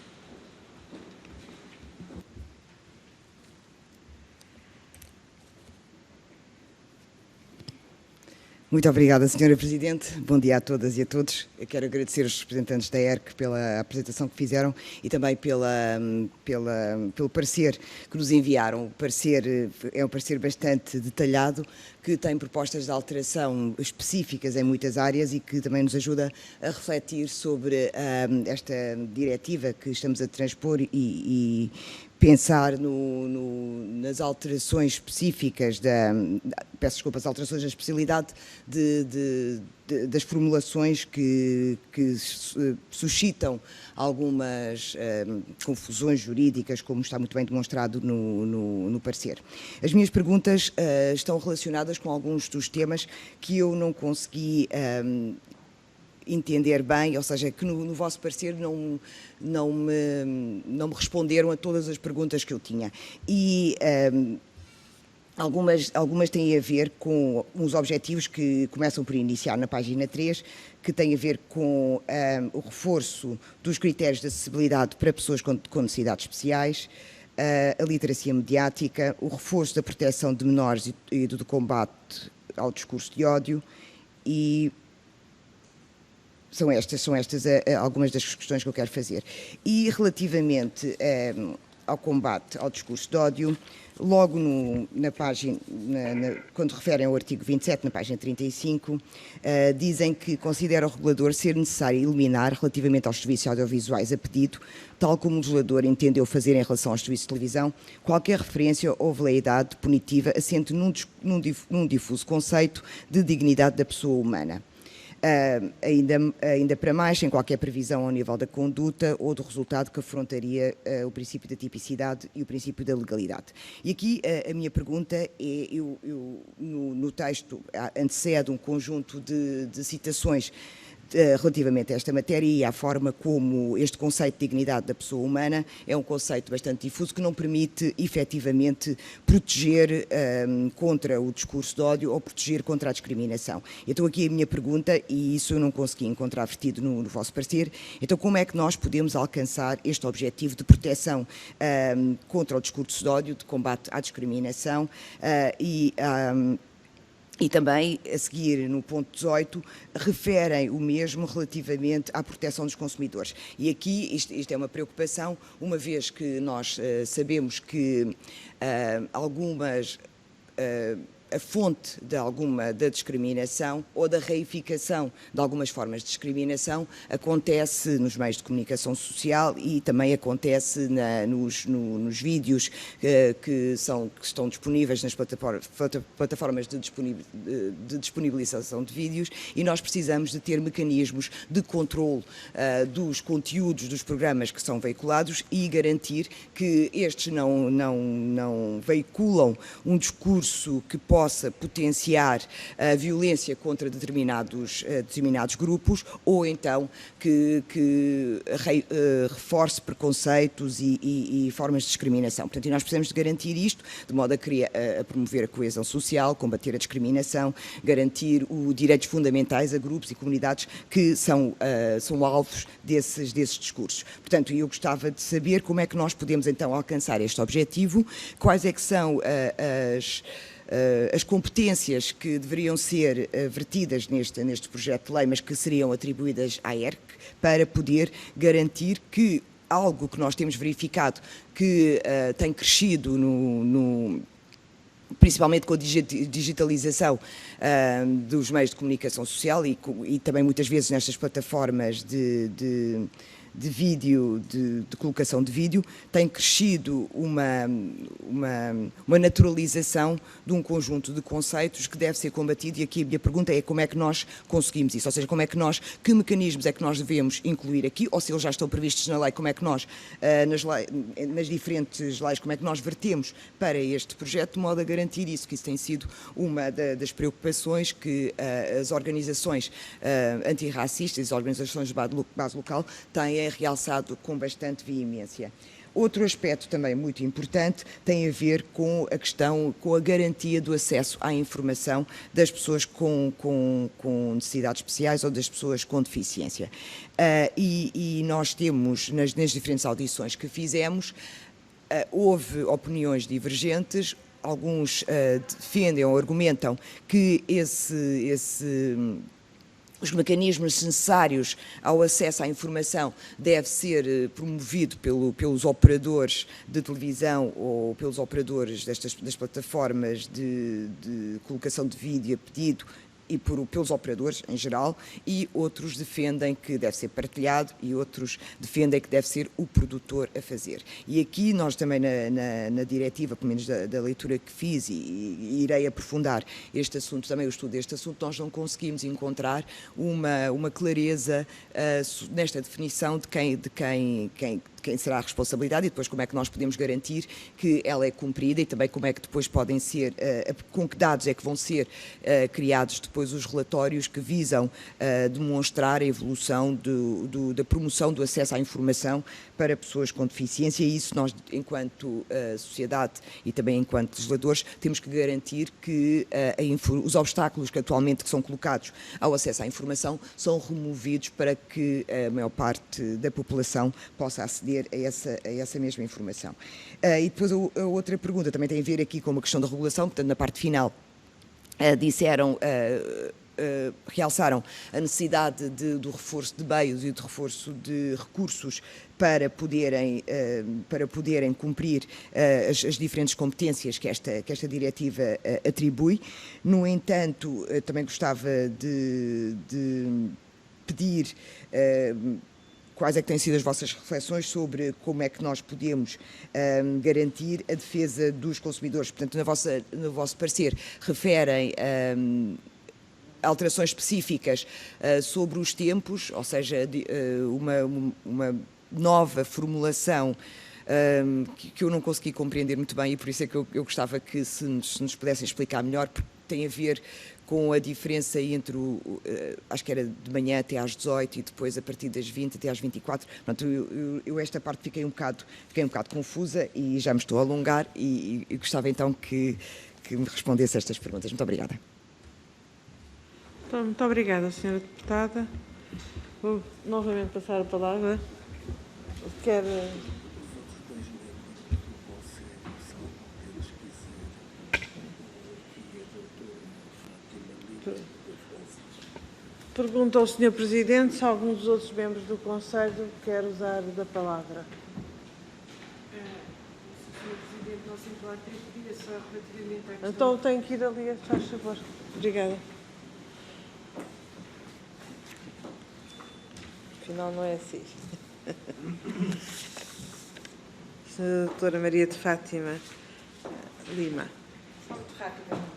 Muito obrigada, Sra. Presidente. Bom dia a todas e a todos. Eu quero agradecer aos representantes da ERC pela apresentação que fizeram e também pelo parecer que nos enviaram. O parecer é um parecer bastante detalhado, que tem propostas de alteração específicas em muitas áreas e que também nos ajuda a refletir sobre esta diretiva que estamos a transpor e pensar nas alterações específicas peço desculpa, as alterações da especialidade das formulações que suscitam algumas confusões jurídicas, como está muito bem demonstrado no parecer. As minhas perguntas estão relacionadas com alguns dos temas que eu não consegui entender bem, ou seja, que no vosso parecer não me responderam a todas as perguntas que eu tinha. E algumas têm a ver com os objetivos que começam por iniciar na página 3, que têm a ver com o reforço dos critérios de acessibilidade para pessoas com necessidades especiais, a literacia mediática, o reforço da proteção de menores e do combate ao discurso de ódio, e são estas algumas das questões que eu quero fazer. E relativamente ao combate ao discurso de ódio, logo na página, quando referem ao artigo 27, na página 35, dizem que considera o regulador ser necessário eliminar, relativamente aos serviços audiovisuais a pedido, tal como o legislador entendeu fazer em relação aos serviços de televisão, qualquer referência ou veleidade punitiva assente num difuso conceito de dignidade da pessoa humana. Ainda para mais, sem qualquer previsão ao nível da conduta ou do resultado que afrontaria o princípio da tipicidade e o princípio da legalidade. E aqui a minha pergunta é, no texto antecede um conjunto de citações relativamente a esta matéria e à forma como este conceito de dignidade da pessoa humana é um conceito bastante difuso que não permite efetivamente proteger contra o discurso de ódio ou proteger contra a discriminação. Então aqui a minha pergunta, e isso eu não consegui encontrar vertido no vosso parecer, então como é que nós podemos alcançar este objetivo de proteção contra o discurso de ódio, de combate à discriminação e também, a seguir, no ponto 18, referem o mesmo relativamente à proteção dos consumidores. E aqui isto é uma preocupação, uma vez que nós sabemos que a fonte da discriminação ou da reificação de algumas formas de discriminação acontece nos meios de comunicação social e também acontece nos vídeos que estão disponíveis nas plataformas de disponibilização de vídeos, e nós precisamos de ter mecanismos de controle dos conteúdos dos programas que são veiculados e garantir que estes não veiculam um discurso que possa potenciar a violência contra determinados grupos, ou então que reforce preconceitos e formas de discriminação. Portanto, nós precisamos de garantir isto, de modo a promover a coesão social, combater a discriminação, garantir os direitos fundamentais a grupos e comunidades que são alvos desses discursos. Portanto, eu gostava de saber como é que nós podemos então alcançar este objetivo, quais é que são as competências que deveriam ser vertidas neste projeto de lei, mas que seriam atribuídas à ERC, para poder garantir que algo que nós temos verificado que tem crescido principalmente com a digitalização dos meios de comunicação social e também muitas vezes nestas plataformas de vídeo, de colocação de vídeo, tem crescido uma naturalização de um conjunto de conceitos que deve ser combatido, e aqui a minha pergunta é como é que nós conseguimos isso, ou seja, que mecanismos é que nós devemos incluir aqui, ou se eles já estão previstos na lei, como é que nós, nas diferentes leis, como é que nós vertemos para este projeto, de modo a garantir isso, que isso tem sido uma das preocupações que as organizações antirracistas, as organizações de base local, têm realçado com bastante veemência. Outro aspecto também muito importante tem a ver com a garantia do acesso à informação das pessoas com necessidades especiais ou das pessoas com deficiência. E nós temos, nas diferentes audições que fizemos, houve opiniões divergentes. Alguns defendem ou argumentam que os mecanismos necessários ao acesso à informação deve ser promovido pelos operadores de televisão ou pelos operadores das plataformas de colocação de vídeo a pedido pelos operadores em geral, e outros defendem que deve ser partilhado e outros defendem que deve ser o produtor a fazer. E aqui nós também na diretiva, pelo menos da leitura que fiz, e irei aprofundar este assunto, também o estudo deste assunto, nós não conseguimos encontrar uma clareza nesta definição de quem será a responsabilidade e depois como é que nós podemos garantir que ela é cumprida e também como é que depois podem ser, com que dados é que vão ser criados depois os relatórios que visam demonstrar a evolução da promoção do acesso à informação para pessoas com deficiência, e isso nós, enquanto sociedade e também enquanto legisladores, temos que garantir que os obstáculos que atualmente são colocados ao acesso à informação são removidos para que a maior parte da população possa aceder a essa mesma informação. E depois a outra pergunta também tem a ver aqui com uma questão da regulação, portanto na parte final realçaram a necessidade do reforço de meios e do reforço de recursos para poderem cumprir as diferentes competências que esta diretiva atribui. No entanto, também gostava de pedir quais é que têm sido as vossas reflexões sobre como é que nós podemos garantir a defesa dos consumidores. Portanto, no vosso parecer, referem alterações específicas sobre os tempos, ou seja, uma nova formulação que eu não consegui compreender muito bem, e por isso é que eu gostava que se nos pudessem explicar melhor, porque tem a ver com a diferença entre acho que era de manhã até às 18 e depois a partir das 20 até às 24. Portanto, eu esta parte fiquei um bocado confusa e já me estou a alongar e gostava então que me respondesse estas perguntas. Muito obrigada. Então, muito obrigada, Sra. Deputada. Vou novamente passar a palavra. Quer... Pergunto ao Sr. Presidente se algum dos outros membros do Conselho quer usar da palavra. Sr. Presidente, não se importa, eu pedia só relativamente à questão... Então tenho que ir ali, faz favor. Obrigada. Afinal não é assim. Sra. Doutora Maria de Fátima Lima. Só muito rapidamente.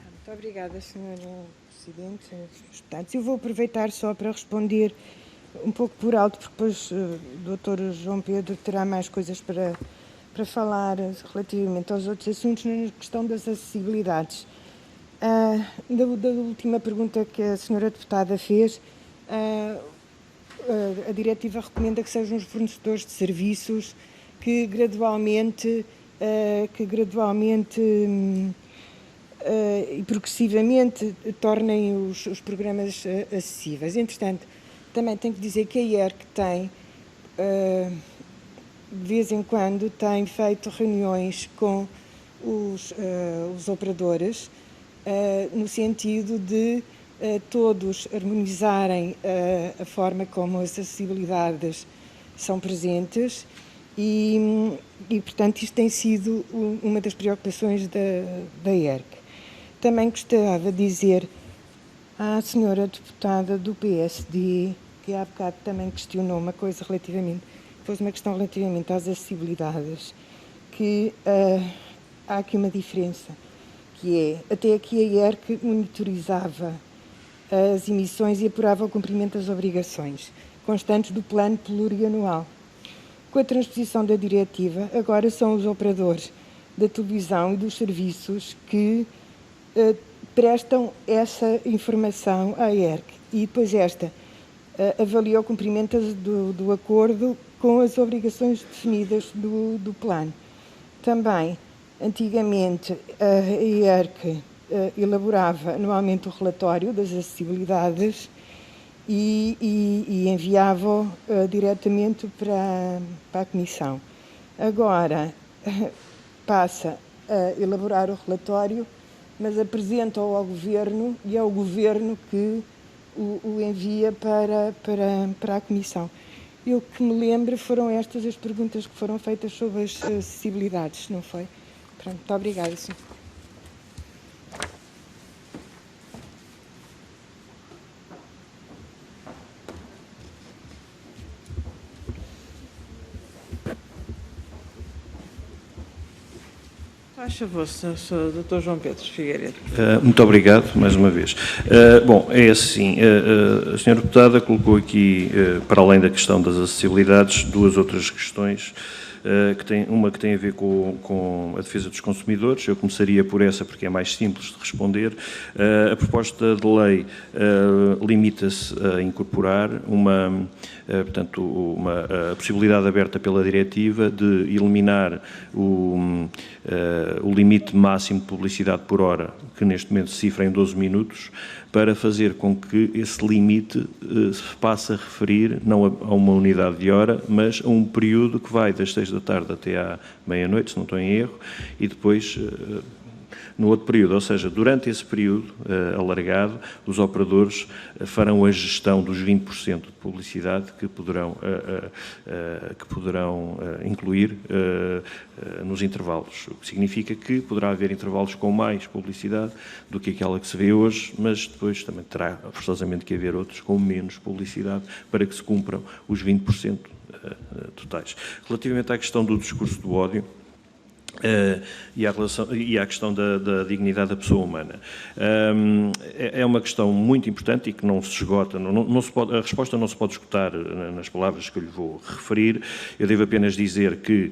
Muito obrigada, Sra. Presidente, Srs. Deputados. Eu vou aproveitar só para responder um pouco por alto, porque depois o Dr. João Pedro terá mais coisas para falar relativamente aos outros assuntos na questão das acessibilidades. Da última pergunta que a Sra. Deputada fez, a diretiva recomenda que sejam os fornecedores de serviços que gradualmente e progressivamente tornem os programas acessíveis. Entretanto, também tenho que dizer que a IERC tem, de vez em quando, tem feito reuniões com os operadores no sentido de todos harmonizarem a forma como as acessibilidades são presentes e portanto, isto tem sido uma das preocupações da IERC. Também gostava de dizer à senhora deputada do PSD, que há bocado também questionou uma coisa uma questão relativamente às acessibilidades, que há aqui uma diferença, que é, até aqui a IERC monitorizava as emissões e apurava o cumprimento das obrigações constantes do plano plurianual. Com a transposição da diretiva, agora são os operadores da televisão e dos serviços que prestam essa informação à IERC e depois esta avalia o cumprimento do acordo com as obrigações definidas do plano. Também, antigamente, a IERC elaborava anualmente o relatório das acessibilidades e enviava-o diretamente para a Comissão. Agora passa a elaborar o relatório, mas apresenta-o ao Governo e é o Governo que o envia para a Comissão. Eu que me lembro, foram estas as perguntas que foram feitas sobre as acessibilidades, não foi? Pronto, muito obrigada, Sr. Faz favor, Sr. Dr. João Pedro Figueiredo. Muito obrigado, mais uma vez. Bom, é assim, a senhora deputada colocou aqui, para além da questão das acessibilidades, duas outras questões, uma que tem a ver com a defesa dos consumidores. Eu começaria por essa, porque é mais simples de responder. A proposta de lei limita-se a incorporar a possibilidade aberta pela diretiva de eliminar o limite máximo de publicidade por hora, que neste momento se cifra em 12 minutos, para fazer com que esse limite se passe a referir não a uma unidade de hora, mas a um período que vai das 6 da tarde até à meia-noite, se não estou em erro, e depois no outro período, ou seja, durante esse período alargado, os operadores farão a gestão dos 20% de publicidade que poderão incluir nos intervalos, o que significa que poderá haver intervalos com mais publicidade do que aquela que se vê hoje, mas depois também terá forçosamente que haver outros com menos publicidade para que se cumpram os 20% totais. Relativamente à questão do discurso do ódio, e à questão da dignidade da pessoa humana. É uma questão muito importante e que não se esgota, a resposta não se pode esgotar nas palavras que eu lhe vou referir. Eu devo apenas dizer que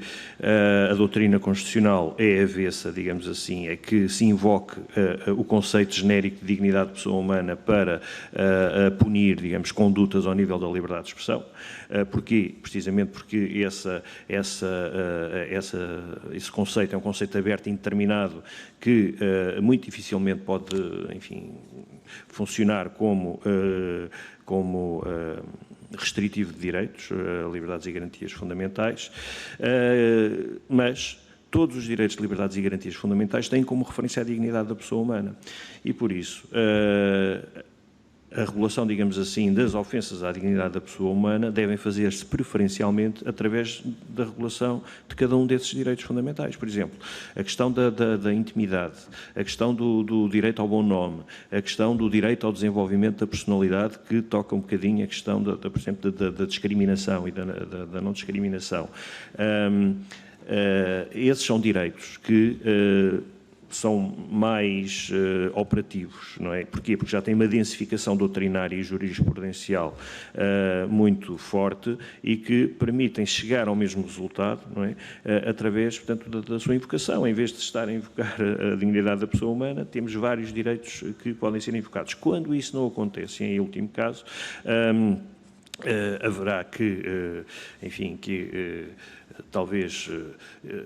a doutrina constitucional é avessa, digamos assim, é que se invoque o conceito genérico de dignidade da pessoa humana para punir, digamos, condutas ao nível da liberdade de expressão. Porquê? Precisamente porque esse conceito é um conceito aberto e indeterminado que muito dificilmente pode, enfim, funcionar como restritivo de direitos, liberdades e garantias fundamentais, mas todos os direitos, liberdades e garantias fundamentais têm como referência a dignidade da pessoa humana. E por isso, a regulação, digamos assim, das ofensas à dignidade da pessoa humana devem fazer-se preferencialmente através da regulação de cada um desses direitos fundamentais. Por exemplo, a questão da intimidade, a questão do direito ao bom nome, a questão do direito ao desenvolvimento da personalidade, que toca um bocadinho a questão, por exemplo, da discriminação e da não discriminação. Esses são direitos que são mais operativos, não é? Porquê? Porque já tem uma densificação doutrinária e jurisprudencial muito forte e que permitem chegar ao mesmo resultado, não é? Através, portanto, da sua invocação. Em vez de estar a invocar a dignidade da pessoa humana, temos vários direitos que podem ser invocados. Quando isso não acontece, em último caso, haverá que, enfim, talvez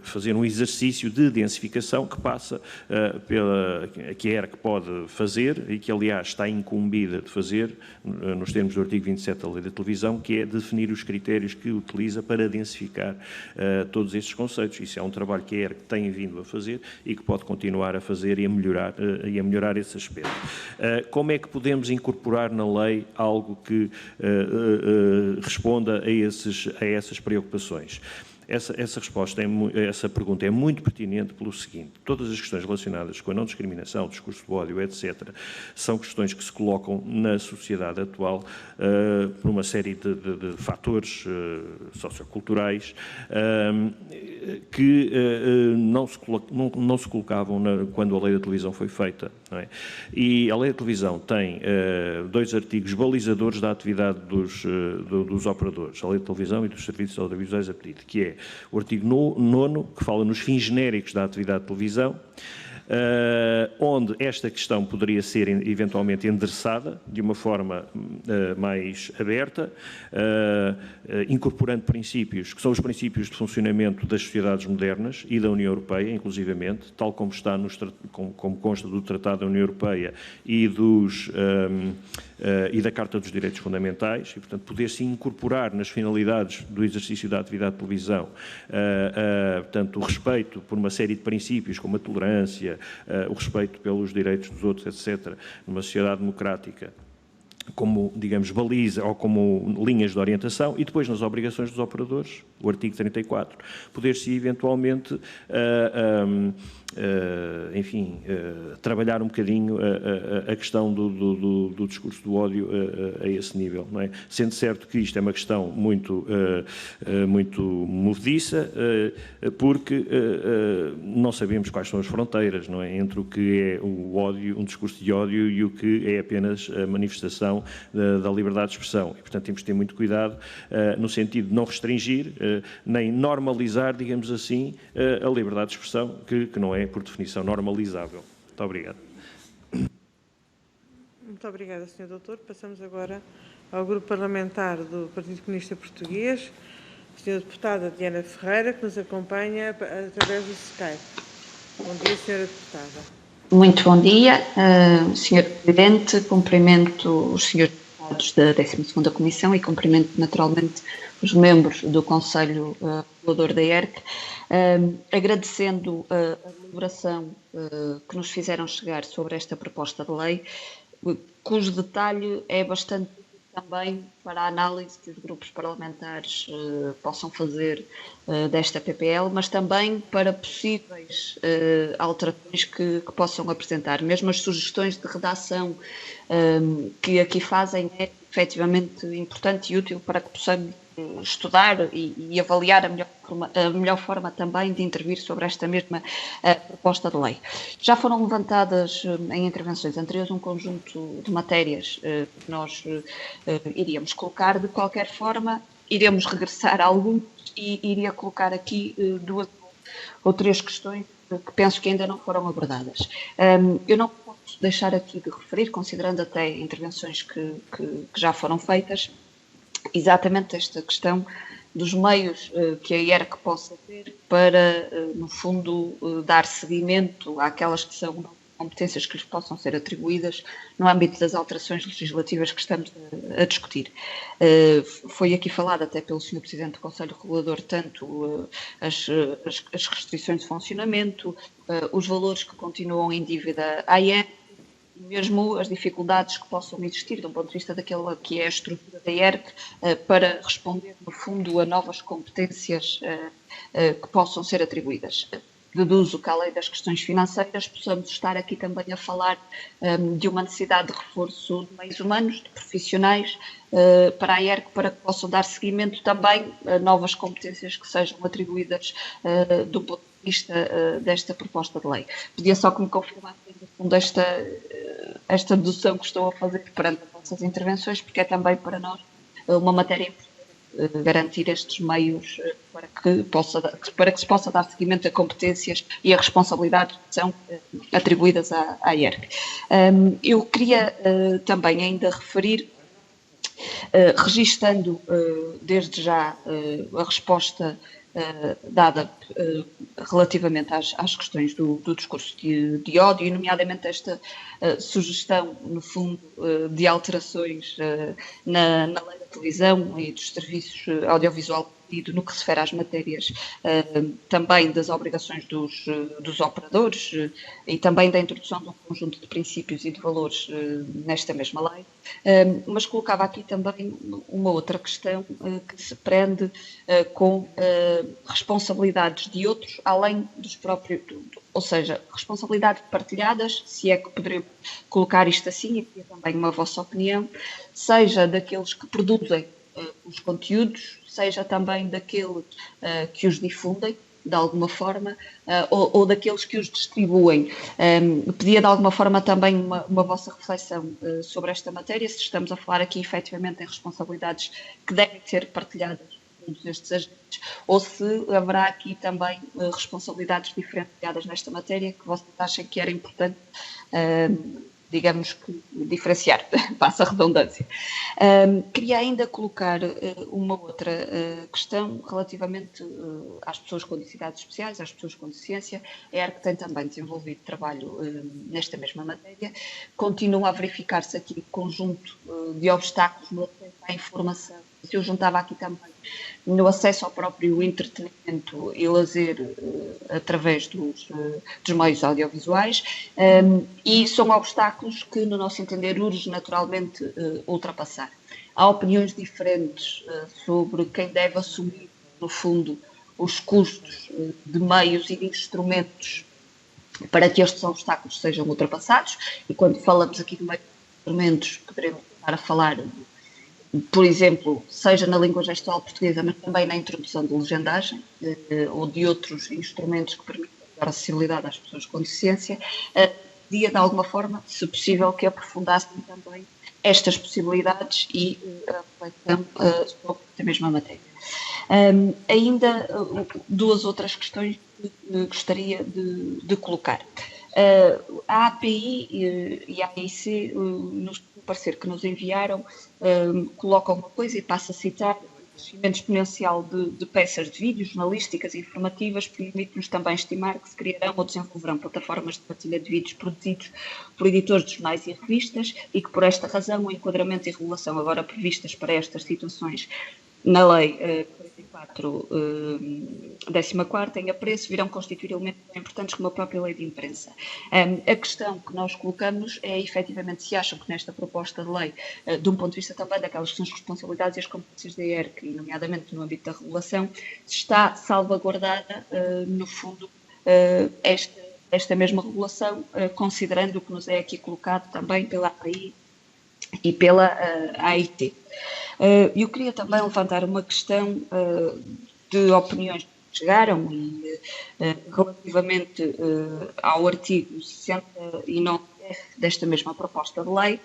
fazer um exercício de densificação que passa que a ERC pode fazer e que, aliás, está incumbida de fazer, nos termos do artigo 27 da Lei da Televisão, que é definir os critérios que utiliza para densificar todos estes conceitos. Isso é um trabalho que a ERC tem vindo a fazer e que pode continuar a fazer e a melhorar esse aspecto. Como é que podemos incorporar na lei algo que responda a essas preocupações? Essa pergunta é muito pertinente pelo seguinte: todas as questões relacionadas com a não discriminação, discurso de ódio, etc., são questões que se colocam na sociedade atual por uma série de fatores socioculturais que não se colocavam quando a Lei da Televisão foi feita, não é? E a Lei da Televisão tem 2 artigos balizadores da atividade dos operadores, a Lei da Televisão e dos serviços audiovisuais a pedido, que é o artigo 9º, que fala nos fins genéricos da atividade de televisão, onde esta questão poderia ser eventualmente endereçada de uma forma mais aberta, incorporando princípios que são os princípios de funcionamento das sociedades modernas e da União Europeia, inclusivamente, tal como está como consta do Tratado da União Europeia e da Carta dos Direitos Fundamentais, e, portanto, poder-se incorporar nas finalidades do exercício da atividade de televisão, portanto, o respeito por uma série de princípios, como a tolerância, o respeito pelos direitos dos outros, etc., numa sociedade democrática, como, digamos, baliza ou como linhas de orientação, e depois nas obrigações dos operadores, o artigo 34, poder-se eventualmente, enfim, trabalhar um bocadinho a questão do discurso do ódio a esse nível, não é? Sendo certo que isto é uma questão muito movediça, porque não sabemos quais são as fronteiras, não é? Entre o que é o ódio, um discurso de ódio, e o que é apenas a manifestação da liberdade de expressão. E, portanto, temos de ter muito cuidado no sentido de não restringir, nem normalizar, digamos assim, a liberdade de expressão, que não é, por definição, normalizável. Muito obrigado. Muito obrigada, Sr. Doutor. Passamos agora ao Grupo Parlamentar do Partido Comunista Português, a Sra. Deputada Diana Ferreira, que nos acompanha através do Skype. Bom dia, Sra. Deputada. Muito bom dia, Sr. Presidente. Cumprimento os senhores deputados da 12ª Comissão e cumprimento naturalmente os membros do Conselho Regulador da ERC, agradecendo a elaboração que nos fizeram chegar sobre esta proposta de lei, cujo detalhe é bastante também para a análise que os grupos parlamentares possam fazer desta PPL, mas também para possíveis alterações que possam apresentar. Mesmo as sugestões de redação que aqui fazem é efetivamente importante e útil para que possamos estudar e avaliar a melhor forma também de intervir sobre esta mesma proposta de lei. Já foram levantadas em intervenções anteriores um conjunto de matérias que nós iríamos colocar. De qualquer forma, iremos regressar a alguns e iria colocar aqui 2 ou 3 questões que penso que ainda não foram abordadas. Eu não posso deixar aqui de referir, considerando até intervenções que já foram feitas, exatamente esta questão dos meios que a ERC possa ter para, no fundo, dar seguimento àquelas que são competências que lhes possam ser atribuídas no âmbito das alterações legislativas que estamos a discutir. Foi aqui falado até pelo Sr. Presidente do Conselho Regulador tanto as restrições de funcionamento, os valores que continuam em dívida à ERC, mesmo as dificuldades que possam existir do ponto de vista daquela que é a estrutura da ERC para responder, no fundo, a novas competências que possam ser atribuídas. Deduzo que, além das questões financeiras, possamos estar aqui também a falar de uma necessidade de reforço de meios humanos, de profissionais, para a ERC, para que possam dar seguimento também a novas competências que sejam atribuídas do ponto de vista desta proposta de lei. Pedia só que me confirmassem, no fundo, esta dedução que estou a fazer perante as vossas intervenções, porque é também para nós uma matéria importante garantir estes meios para que se possa dar seguimento a competências e a responsabilidades que são atribuídas à ERC. Eu queria também ainda referir, registando desde já a resposta dada relativamente às questões do discurso de ódio, e nomeadamente esta sugestão, no fundo, de alterações na lei da televisão e dos serviços audiovisual no que se refere às matérias também das obrigações dos operadores e também da introdução de um conjunto de princípios e de valores nesta mesma lei, mas colocava aqui também uma outra questão que se prende com responsabilidades de outros, além dos próprios, ou seja, responsabilidades partilhadas, se é que poderia colocar isto assim, e queria também uma vossa opinião, seja daqueles que produzem os conteúdos, seja também daqueles que os difundem, de alguma forma, ou daqueles que os distribuem. Pedia de alguma forma também uma vossa reflexão sobre esta matéria, se estamos a falar aqui efetivamente em responsabilidades que devem ser partilhadas por todos estes agentes, ou se haverá aqui também responsabilidades diferenciadas nesta matéria que vocês achem que era importante digamos que diferenciar, passa a redundância. Queria ainda colocar uma outra questão relativamente às pessoas com necessidades especiais, às pessoas com deficiência. A ERC tem também desenvolvido trabalho nesta mesma matéria. Continua a verificar-se aqui um conjunto de obstáculos no acesso à informação. Eu juntava aqui também no acesso ao próprio entretenimento e lazer através dos meios audiovisuais, e são obstáculos que, no nosso entender, urge naturalmente ultrapassar. Há opiniões diferentes sobre quem deve assumir, no fundo, os custos de meios e de instrumentos para que estes obstáculos sejam ultrapassados, e quando falamos aqui de meios e instrumentos, poderemos estar a falar, por exemplo, seja na língua gestual portuguesa, mas também na introdução de legendagem, ou de outros instrumentos que permitem dar acessibilidade às pessoas com deficiência, de alguma forma, se possível, que aprofundassem também estas possibilidades e a reflexão sobre a mesma matéria. Ainda duas outras questões que gostaria de colocar. A API e a AIC, no parecer que nos enviaram, colocam uma coisa, e passo a citar: o crescimento exponencial de peças de vídeo, jornalísticas e informativas permite-nos também estimar que se criarão ou desenvolverão plataformas de partilha de vídeos produzidos por editores de jornais e revistas, e que por esta razão o enquadramento e regulação agora previstas para estas situações na Lei 44/14 em apreço virão constituir elementos tão importantes como a própria Lei de Imprensa. A questão que nós colocamos é, efetivamente, se acham que nesta proposta de lei, de um ponto de vista também daquelas que são as responsabilidades e as competências da ERC, e nomeadamente no âmbito da regulação, se está salvaguardada, no fundo, esta mesma regulação, considerando o que nos é aqui colocado também pela API e pela AIT. Eu queria também levantar uma questão de opiniões que chegaram relativamente ao artigo 69 desta mesma proposta de lei,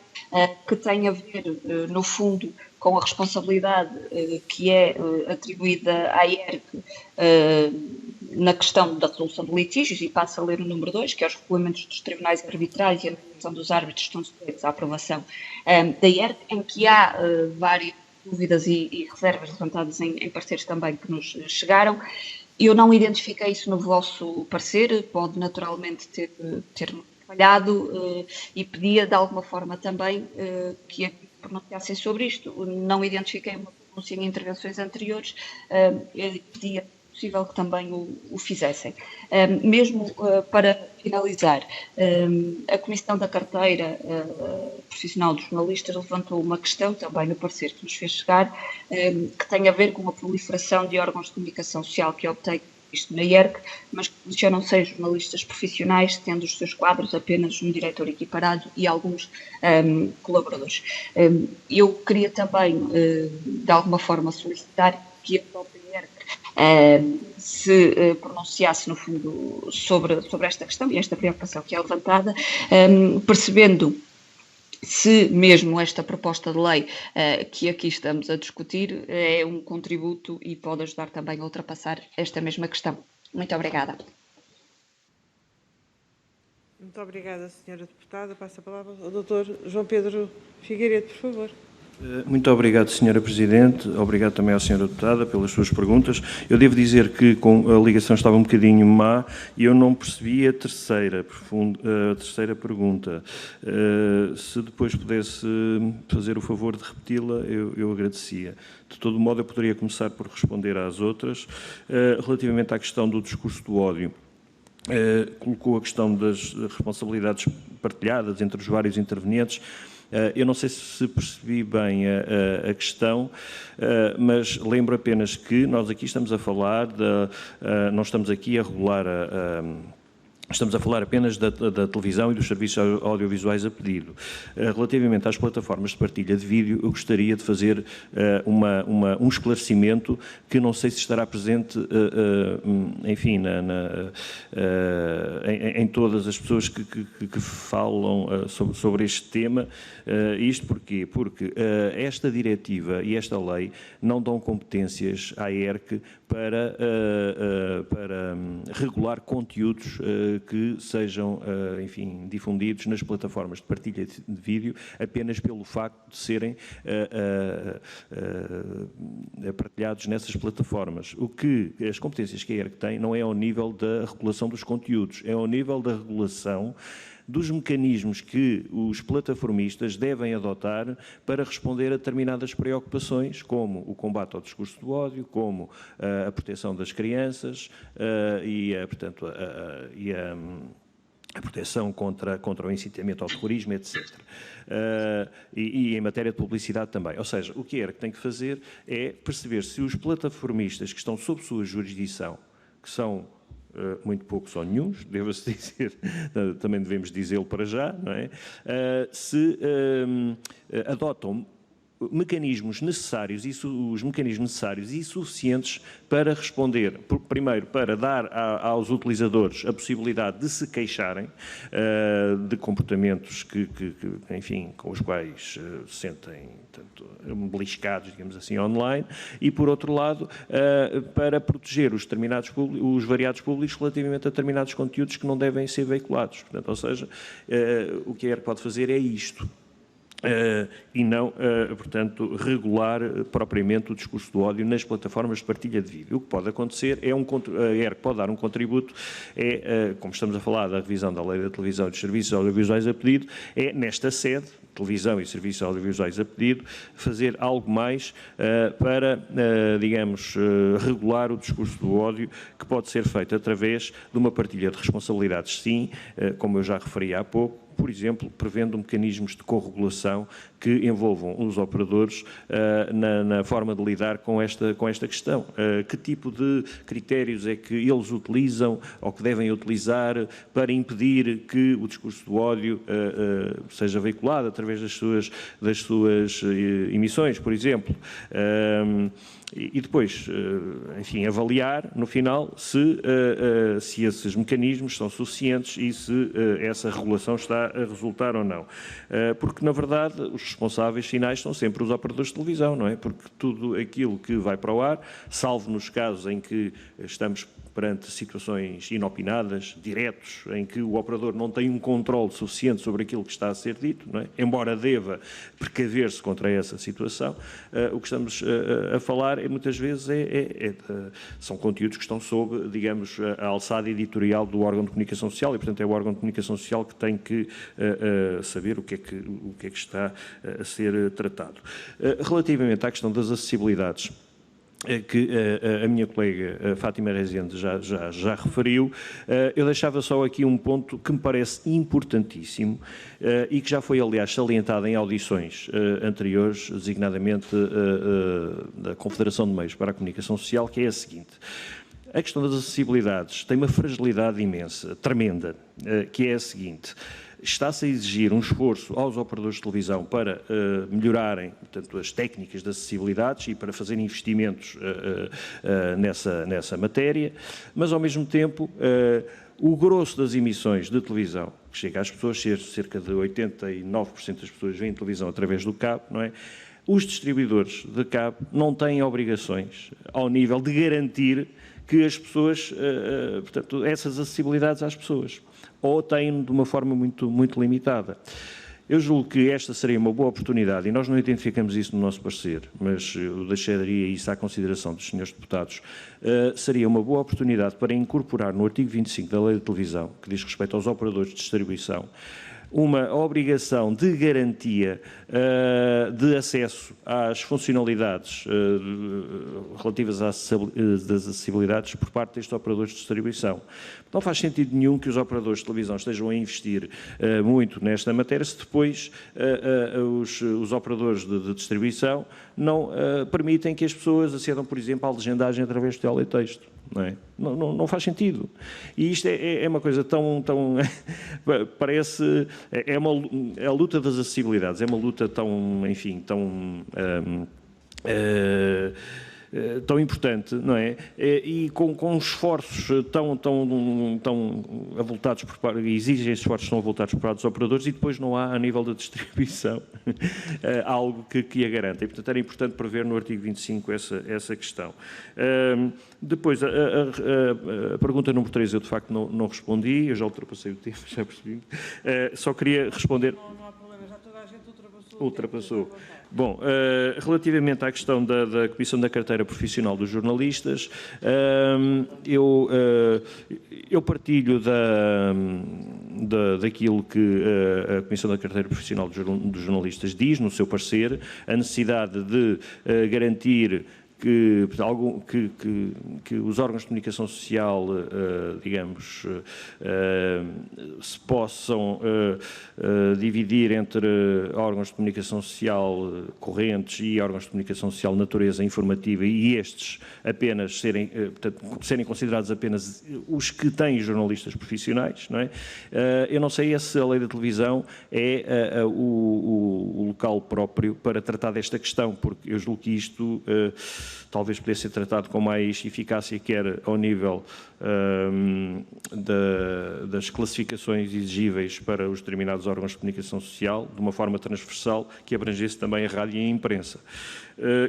que tem a ver, no fundo, com a responsabilidade que é atribuída à IERC na questão da resolução de litígios, e passo a ler o número 2, que é os regulamentos dos tribunais arbitrais e a nomeação dos árbitros estão sujeitos à aprovação da IERC, em que há várias dúvidas e reservas levantadas em pareceres também que nos chegaram. Eu não identifiquei isso no vosso parecer, pode naturalmente ter falhado, e pedia de alguma forma também que pronunciassem sobre isto. Não identifiquei uma pronúncia em intervenções anteriores, pedia possível que também o fizessem. Mesmo para finalizar, a Comissão da Carteira Profissional dos Jornalistas levantou uma questão também no parecer que nos fez chegar, que tem a ver com a proliferação de órgãos de comunicação social que obtém isto na IERC, mas que funcionam 6 jornalistas profissionais, tendo os seus quadros apenas um diretor equiparado e alguns colaboradores. Eu queria também, de alguma forma, solicitar que a própria IERC se pronunciasse, no fundo, sobre esta questão e esta preocupação que é levantada, percebendo se mesmo esta proposta de lei que aqui estamos a discutir é um contributo e pode ajudar também a ultrapassar esta mesma questão. Muito obrigada. Muito obrigada, Sra. Deputada. Passo a palavra ao Dr. João Pedro Figueiredo, por favor. Muito obrigado, Sra. Presidente. Obrigado também à Sra. Deputada pelas suas perguntas. Eu devo dizer que a ligação estava um bocadinho má e eu não percebi a terceira pergunta. Se depois pudesse fazer o favor de repeti-la, eu agradecia. De todo modo, eu poderia começar por responder às outras. Relativamente à questão do discurso do ódio, colocou a questão das responsabilidades partilhadas entre os vários intervenientes. Eu não sei se percebi bem a questão, mas lembro apenas que nós aqui estamos a falar, não estamos aqui a regular estamos a falar apenas da televisão e dos serviços audiovisuais a pedido. Relativamente às plataformas de partilha de vídeo, eu gostaria de fazer um esclarecimento que não sei se estará presente, enfim, em todas as pessoas que falam sobre este tema. Isto porquê? Porque esta diretiva e esta lei não dão competências à ERC para regular conteúdos que sejam, enfim, difundidos nas plataformas de partilha de vídeo apenas pelo facto de serem partilhados nessas plataformas. As competências que a ERC tem não é ao nível da regulação dos conteúdos, é ao nível da regulação dos mecanismos que os plataformistas devem adotar para responder a determinadas preocupações, como o combate ao discurso do ódio, como a proteção das crianças portanto, a proteção contra o incitamento ao terrorismo, etc. E em matéria de publicidade também. Ou seja, o que a ERC tem que fazer é perceber se os plataformistas que estão sob sua jurisdição, que são muito poucos ou nenhuns, deve-se dizer, também devemos dizê-lo para já, não é? Se adotam mecanismos necessários e suficientes para responder, primeiro, para dar aos utilizadores a possibilidade de se queixarem de comportamentos enfim, com os quais se sentem beliscados, digamos assim, online, e, por outro lado, para proteger os variados públicos relativamente a determinados conteúdos que não devem ser veiculados. Portanto, ou seja, o que a ERC pode fazer é isto. E não, portanto, regular propriamente o discurso do ódio nas plataformas de partilha de vídeo. O que pode acontecer é a ERC pode dar um contributo, como estamos a falar da revisão da Lei da Televisão e dos Serviços Audiovisuais a Pedido, é nesta sede, televisão e serviços audiovisuais a pedido, fazer algo mais para, digamos, regular o discurso do ódio, que pode ser feito através de uma partilha de responsabilidades, sim, como eu já referi há pouco, por exemplo, prevendo mecanismos de corregulação que envolvam os operadores na forma de lidar com esta questão. Que tipo de critérios é que eles utilizam ou que devem utilizar para impedir que o discurso do ódio seja veiculado através das suas emissões, por exemplo. E depois, enfim, avaliar, no final, se esses mecanismos são suficientes e se essa regulação está a resultar ou não. Porque, na verdade, os responsáveis finais são sempre os operadores de televisão, não é? Porque tudo aquilo que vai para o ar, salvo nos casos em que estamos perante situações inopinadas, diretos, em que o operador não tem um controle suficiente sobre aquilo que está a ser dito, não é? Embora deva precaver-se contra essa situação, o que estamos a falar muitas vezes são conteúdos que estão sob, digamos, a alçada editorial do órgão de comunicação social e, portanto, é o órgão de comunicação social que tem que saber o que é que está a ser tratado. Relativamente à questão das acessibilidades, que a minha colega Fátima Rezende já referiu, eu deixava só aqui um ponto que me parece importantíssimo e que já foi, aliás, salientado em audições anteriores, designadamente da Confederação de Meios para a Comunicação Social, que é a seguinte. A questão das acessibilidades tem uma fragilidade imensa, tremenda, que é a seguinte. Está-se a exigir um esforço aos operadores de televisão para melhorarem, portanto, as técnicas de acessibilidades e para fazerem investimentos nessa matéria, mas, ao mesmo tempo, o grosso das emissões de televisão, que chega às pessoas, cerca de 89% das pessoas veem televisão através do cabo, não é? Os distribuidores de cabo não têm obrigações ao nível de garantir que as pessoas, portanto, essas acessibilidades às pessoas, ou têm de uma forma muito, muito limitada. Eu julgo que esta seria uma boa oportunidade, e nós não identificamos isso no nosso parecer, mas eu deixaria isso à consideração dos senhores deputados, seria uma boa oportunidade para incorporar no artigo 25 da Lei da Televisão, que diz respeito aos operadores de distribuição, uma obrigação de garantia de acesso às funcionalidades relativas às acessibilidades por parte destes operadores de distribuição. Não faz sentido nenhum que os operadores de televisão estejam a investir muito nesta matéria se depois os operadores de distribuição não permitem que as pessoas acedam, por exemplo, à legendagem através do teletexto. Não é? Não faz sentido. E isto é uma coisa tão parece, é a luta das acessibilidades, é uma luta tão, enfim, tão importante, não é? E com esforços tão avultados exigem esforços tão avultados por parte dos operadores e depois não há, a nível da distribuição, algo que a garanta. E, portanto, era importante prever no artigo 25 essa questão. Depois, a pergunta número 3 eu, de facto, não respondi, eu já ultrapassei o tempo, já percebi. Só queria responder... Não há problema, já toda a gente ultrapassou. Bom, relativamente à questão da Comissão da Carteira Profissional dos Jornalistas, eu partilho daquilo que a Comissão da Carteira Profissional dos Jornalistas diz no seu parecer, a necessidade de garantir que os órgãos de comunicação social, digamos, se possam dividir entre órgãos de comunicação social correntes e órgãos de comunicação social de natureza informativa, e estes apenas serem considerados apenas os que têm jornalistas profissionais, não é? Eu não sei se a lei da televisão é o local próprio para tratar desta questão, porque eu julgo que isto talvez pudesse ser tratado com mais eficácia, quer ao nível das classificações exigíveis para os determinados órgãos de comunicação social, de uma forma transversal, que abrangesse também a rádio e a imprensa.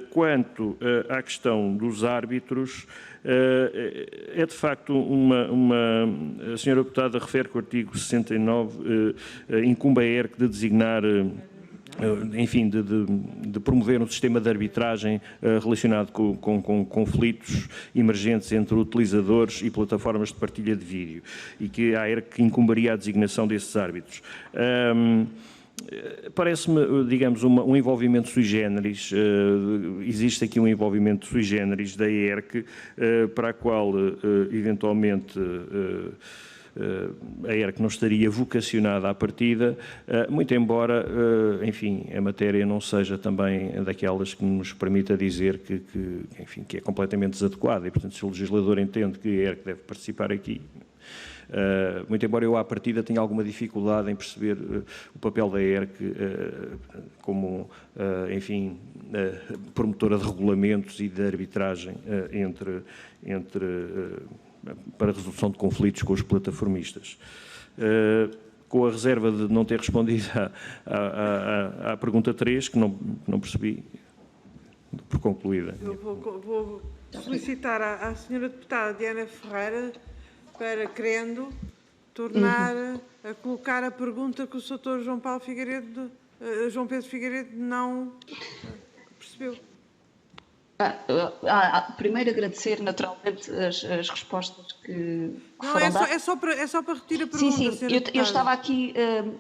Quanto à questão dos árbitros, é de facto a senhora deputada refere que o artigo 69 incumbe a ERC de designar, enfim, de promover um sistema de arbitragem relacionado com conflitos emergentes entre utilizadores e plataformas de partilha de vídeo, e que a ERC incumbiria a designação desses árbitros. Parece-me, digamos, um envolvimento sui generis, existe aqui um envolvimento sui generis da ERC, para a qual, eventualmente, a ERC não estaria vocacionada à partida, muito embora, enfim, a matéria não seja também daquelas que nos permita dizer enfim, que é completamente desadequada, e, portanto, se o legislador entende que a ERC deve participar aqui, muito embora eu à partida tenha alguma dificuldade em perceber o papel da ERC como, enfim, promotora de regulamentos e de arbitragem para a resolução de conflitos com os plataformistas. Com a reserva de não ter respondido à pergunta 3, que não percebi, por concluída. Eu vou solicitar à senhora deputada Diana Ferreira para, querendo, tornar a colocar a pergunta que o Sr. João Pedro Figueiredo não percebeu. Primeiro agradecer naturalmente as respostas que Não, foram dadas. é só para repetir a pergunta. Sim, senhora eu deputada. estava aqui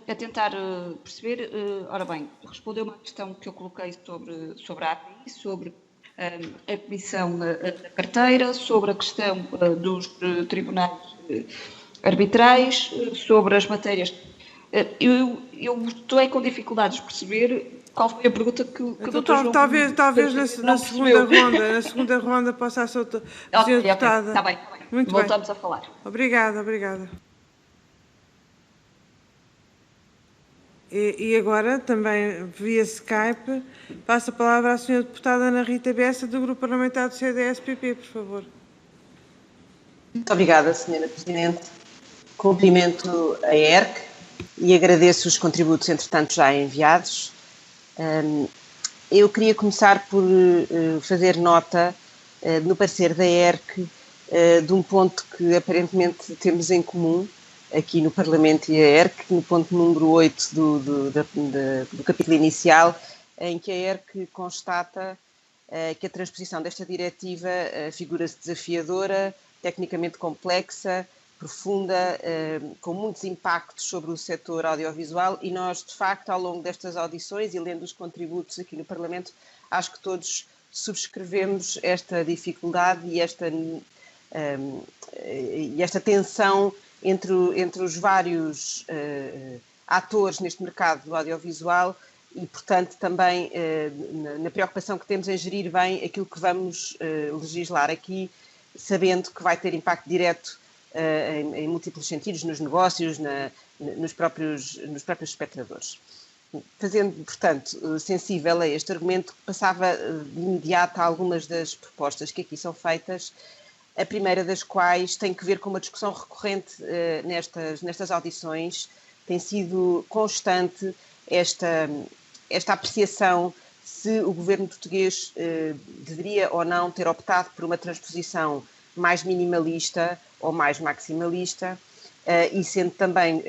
a tentar perceber, ora bem, respondeu uma questão que eu coloquei sobre a API, sobre a comissão da carteira, sobre a questão dos tribunais arbitrais, sobre as matérias. Eu estou com dificuldades de perceber qual foi a pergunta que o Então, Dr. João talvez na segunda ronda possa a senhora deputada. Está bem. Muito Voltamos bem. a falar. Obrigada. E agora, também via Skype, passo a palavra à senhora deputada Ana Rita Bessa, do Grupo Parlamentar do CDS-PP, por favor. Muito obrigada, senhora Presidente. Cumprimento a ERC e agradeço os contributos, entretanto, já enviados. Eu queria começar por fazer nota, no parecer da ERC, de um ponto que aparentemente temos em comum aqui no Parlamento e a ERC, no ponto número 8 do capítulo inicial, em que a ERC constata que a transposição desta diretiva figura-se desafiadora, tecnicamente complexa, profunda, com muitos impactos sobre o setor audiovisual, e nós, de facto, ao longo destas audições e lendo os contributos aqui no Parlamento, acho que todos subscrevemos esta dificuldade e esta tensão entre os vários atores neste mercado do audiovisual e, portanto, também na preocupação que temos em gerir bem aquilo que vamos legislar aqui, sabendo que vai ter impacto direto em múltiplos sentidos, nos negócios, nos próprios espectadores. Fazendo, portanto, sensível a este argumento, passava de imediato a algumas das propostas que aqui são feitas, a primeira das quais tem que ver com uma discussão recorrente nestas audições. Tem sido constante esta apreciação se o governo português deveria ou não ter optado por uma transposição mais minimalista ou mais maximalista, e sendo também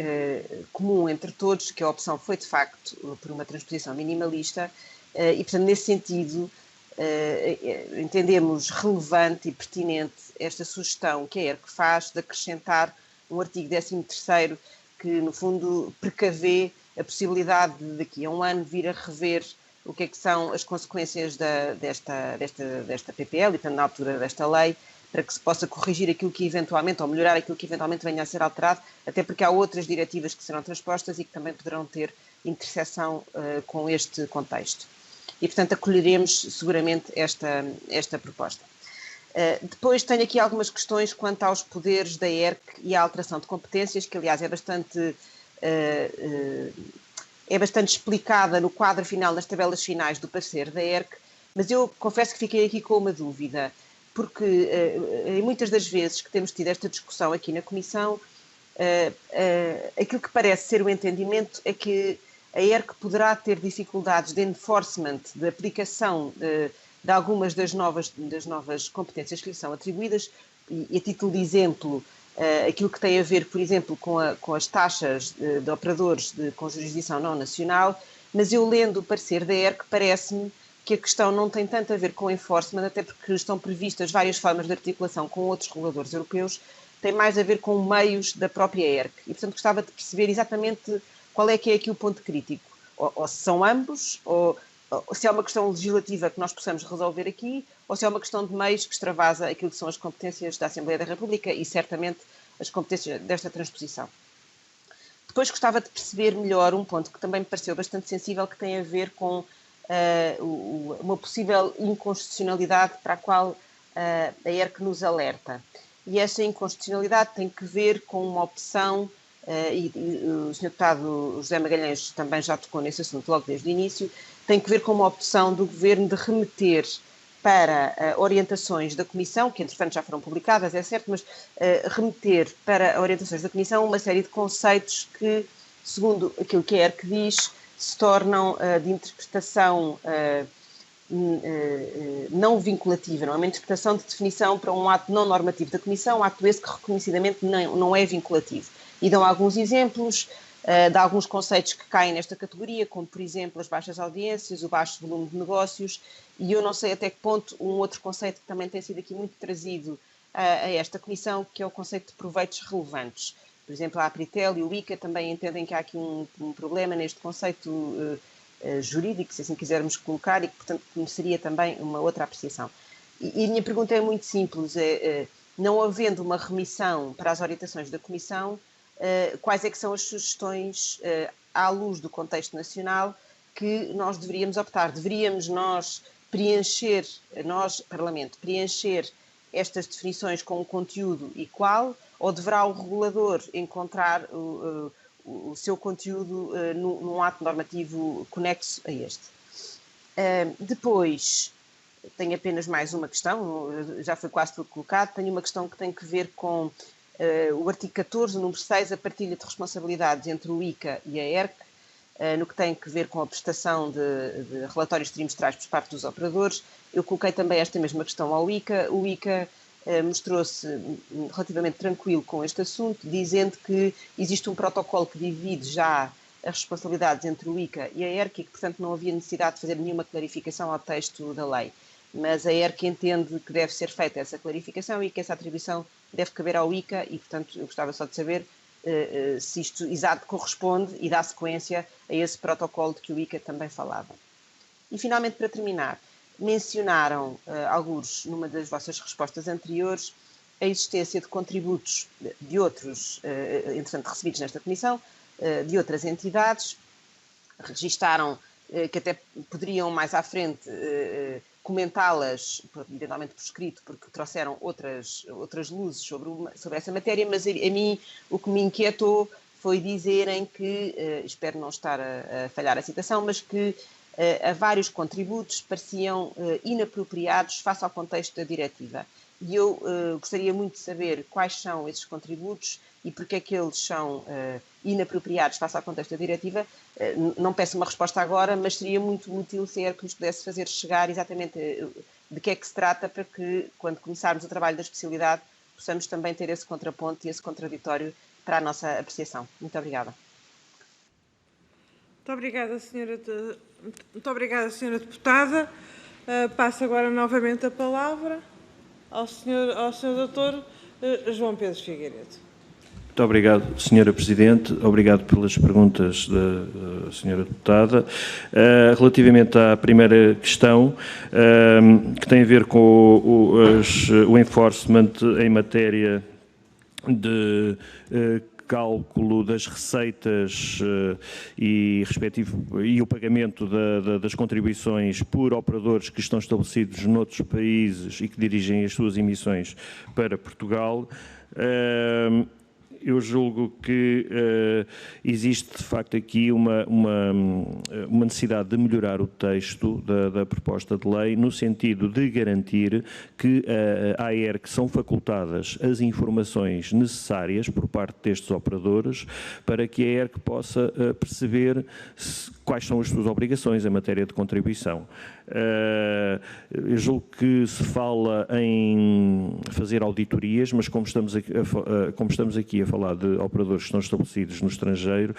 comum entre todos que a opção foi de facto por uma transposição minimalista, e portanto nesse sentido entendemos relevante e pertinente esta sugestão que a ERC faz de acrescentar um artigo 13º que, no fundo, precavê a possibilidade de, daqui a um ano, vir a rever o que é que são as consequências desta PPL e, portanto, na altura desta lei, para que se possa corrigir aquilo que eventualmente, ou melhorar aquilo que eventualmente venha a ser alterado, até porque há outras diretivas que serão transpostas e que também poderão ter interseção com este contexto. E, portanto, acolheremos seguramente esta proposta. Depois tenho aqui algumas questões quanto aos poderes da ERC e à alteração de competências, que aliás é bastante explicada no quadro final, nas tabelas finais do parecer da ERC, mas eu confesso que fiquei aqui com uma dúvida, porque muitas das vezes que temos tido esta discussão aqui na Comissão, aquilo que parece ser o entendimento é que a ERC poderá ter dificuldades de enforcement, de aplicação de algumas das novas competências que lhe são atribuídas, e a título de exemplo, aquilo que tem a ver, por exemplo, com as taxas de operadores com jurisdição não nacional, mas eu lendo o parecer da ERC parece-me que a questão não tem tanto a ver com o enforcement, até porque estão previstas várias formas de articulação com outros reguladores europeus, tem mais a ver com meios da própria ERC. E, portanto, gostava de perceber exatamente qual é que é aqui o ponto crítico. Ou se são ambos, ou se é uma questão legislativa que nós possamos resolver aqui, ou se é uma questão de meios que extravasa aquilo que são as competências da Assembleia da República e, certamente, as competências desta transposição. Depois gostava de perceber melhor um ponto que também me pareceu bastante sensível, que tem a ver com uma possível inconstitucionalidade para a qual a ERC nos alerta. E essa inconstitucionalidade tem que ver com uma opção, e o Sr. Deputado José Magalhães também já tocou nesse assunto logo desde o início, tem que ver com uma opção do Governo de remeter para orientações da Comissão, que entretanto já foram publicadas, é certo, mas remeter para orientações da Comissão uma série de conceitos que, segundo aquilo que a ERC diz, se tornam de interpretação não vinculativa, não é uma interpretação de definição para um ato não normativo da Comissão, um ato esse que reconhecidamente não é vinculativo. E dão alguns exemplos de alguns conceitos que caem nesta categoria, como, por exemplo, as baixas audiências, o baixo volume de negócios, e eu não sei até que ponto um outro conceito que também tem sido aqui muito trazido a esta Comissão, que é o conceito de proveitos relevantes. Por exemplo, a Apritel e o ICA também entendem que há aqui um problema neste conceito jurídico, se assim quisermos colocar, e que, portanto, mereceria também uma outra apreciação. E a minha pergunta é muito simples, não havendo uma remissão para as orientações da Comissão, quais é que são as sugestões, à luz do contexto nacional, que nós deveríamos optar? Deveríamos nós preencher, nós, Parlamento, preencher estas definições com um conteúdo igual, ou deverá o regulador encontrar o seu conteúdo num ato normativo conexo a este? Depois, tenho apenas mais uma questão, já foi quase tudo colocado, tenho uma questão que tem que ver com o artigo 14, o número 6, a partilha de responsabilidades entre o ICA e a ERC, no que tem que ver com a prestação de relatórios trimestrais por parte dos operadores. Eu coloquei também esta mesma questão ao ICA. O ICA mostrou-se relativamente tranquilo com este assunto, dizendo que existe um protocolo que divide já as responsabilidades entre o ICA e a ERC e que, portanto, não havia necessidade de fazer nenhuma clarificação ao texto da lei. Mas a ERC entende que deve ser feita essa clarificação e que essa atribuição deve caber ao ICA e, portanto, eu gostava só de saber se isto exato corresponde e dá sequência a esse protocolo de que o ICA também falava. E, finalmente, para terminar, mencionaram, alguns, numa das vossas respostas anteriores, a existência de contributos de outros, entretanto, recebidos nesta Comissão, de outras entidades, registaram que até poderiam mais à frente comentá-las, eventualmente por escrito, porque trouxeram outras luzes sobre essa matéria, mas a mim o que me inquietou foi dizerem que, espero não estar a falhar a citação, mas que a vários contributos pareciam inapropriados face ao contexto da diretiva. E eu gostaria muito de saber quais são esses contributos e porque é que eles são inapropriados face ao contexto da diretiva. Não peço uma resposta agora, mas seria muito útil se a ERC nos pudesse fazer chegar exatamente de que é que se trata para que, quando começarmos o trabalho da especialidade, possamos também ter esse contraponto e esse contraditório para a nossa apreciação. Muito obrigada. Muito obrigada, senhora deputada. Passo agora novamente a palavra ao senhor doutor João Pedro Figueiredo. Muito obrigado, Sra. Presidente. Obrigado pelas perguntas da Sra. Deputada. Relativamente à primeira questão, que tem a ver com o enforcement em matéria de cálculo das receitas e o pagamento das contribuições por operadores que estão estabelecidos noutros países e que dirigem as suas emissões para Portugal. Eu julgo que existe, de facto, aqui uma necessidade de melhorar o texto da proposta de lei, no sentido de garantir que à AERC são facultadas as informações necessárias por parte destes operadores para que a AERC possa perceber quais são as suas obrigações em matéria de contribuição. Eu julgo que se fala em fazer auditorias, mas como estamos aqui a falar de operadores que estão estabelecidos no estrangeiro,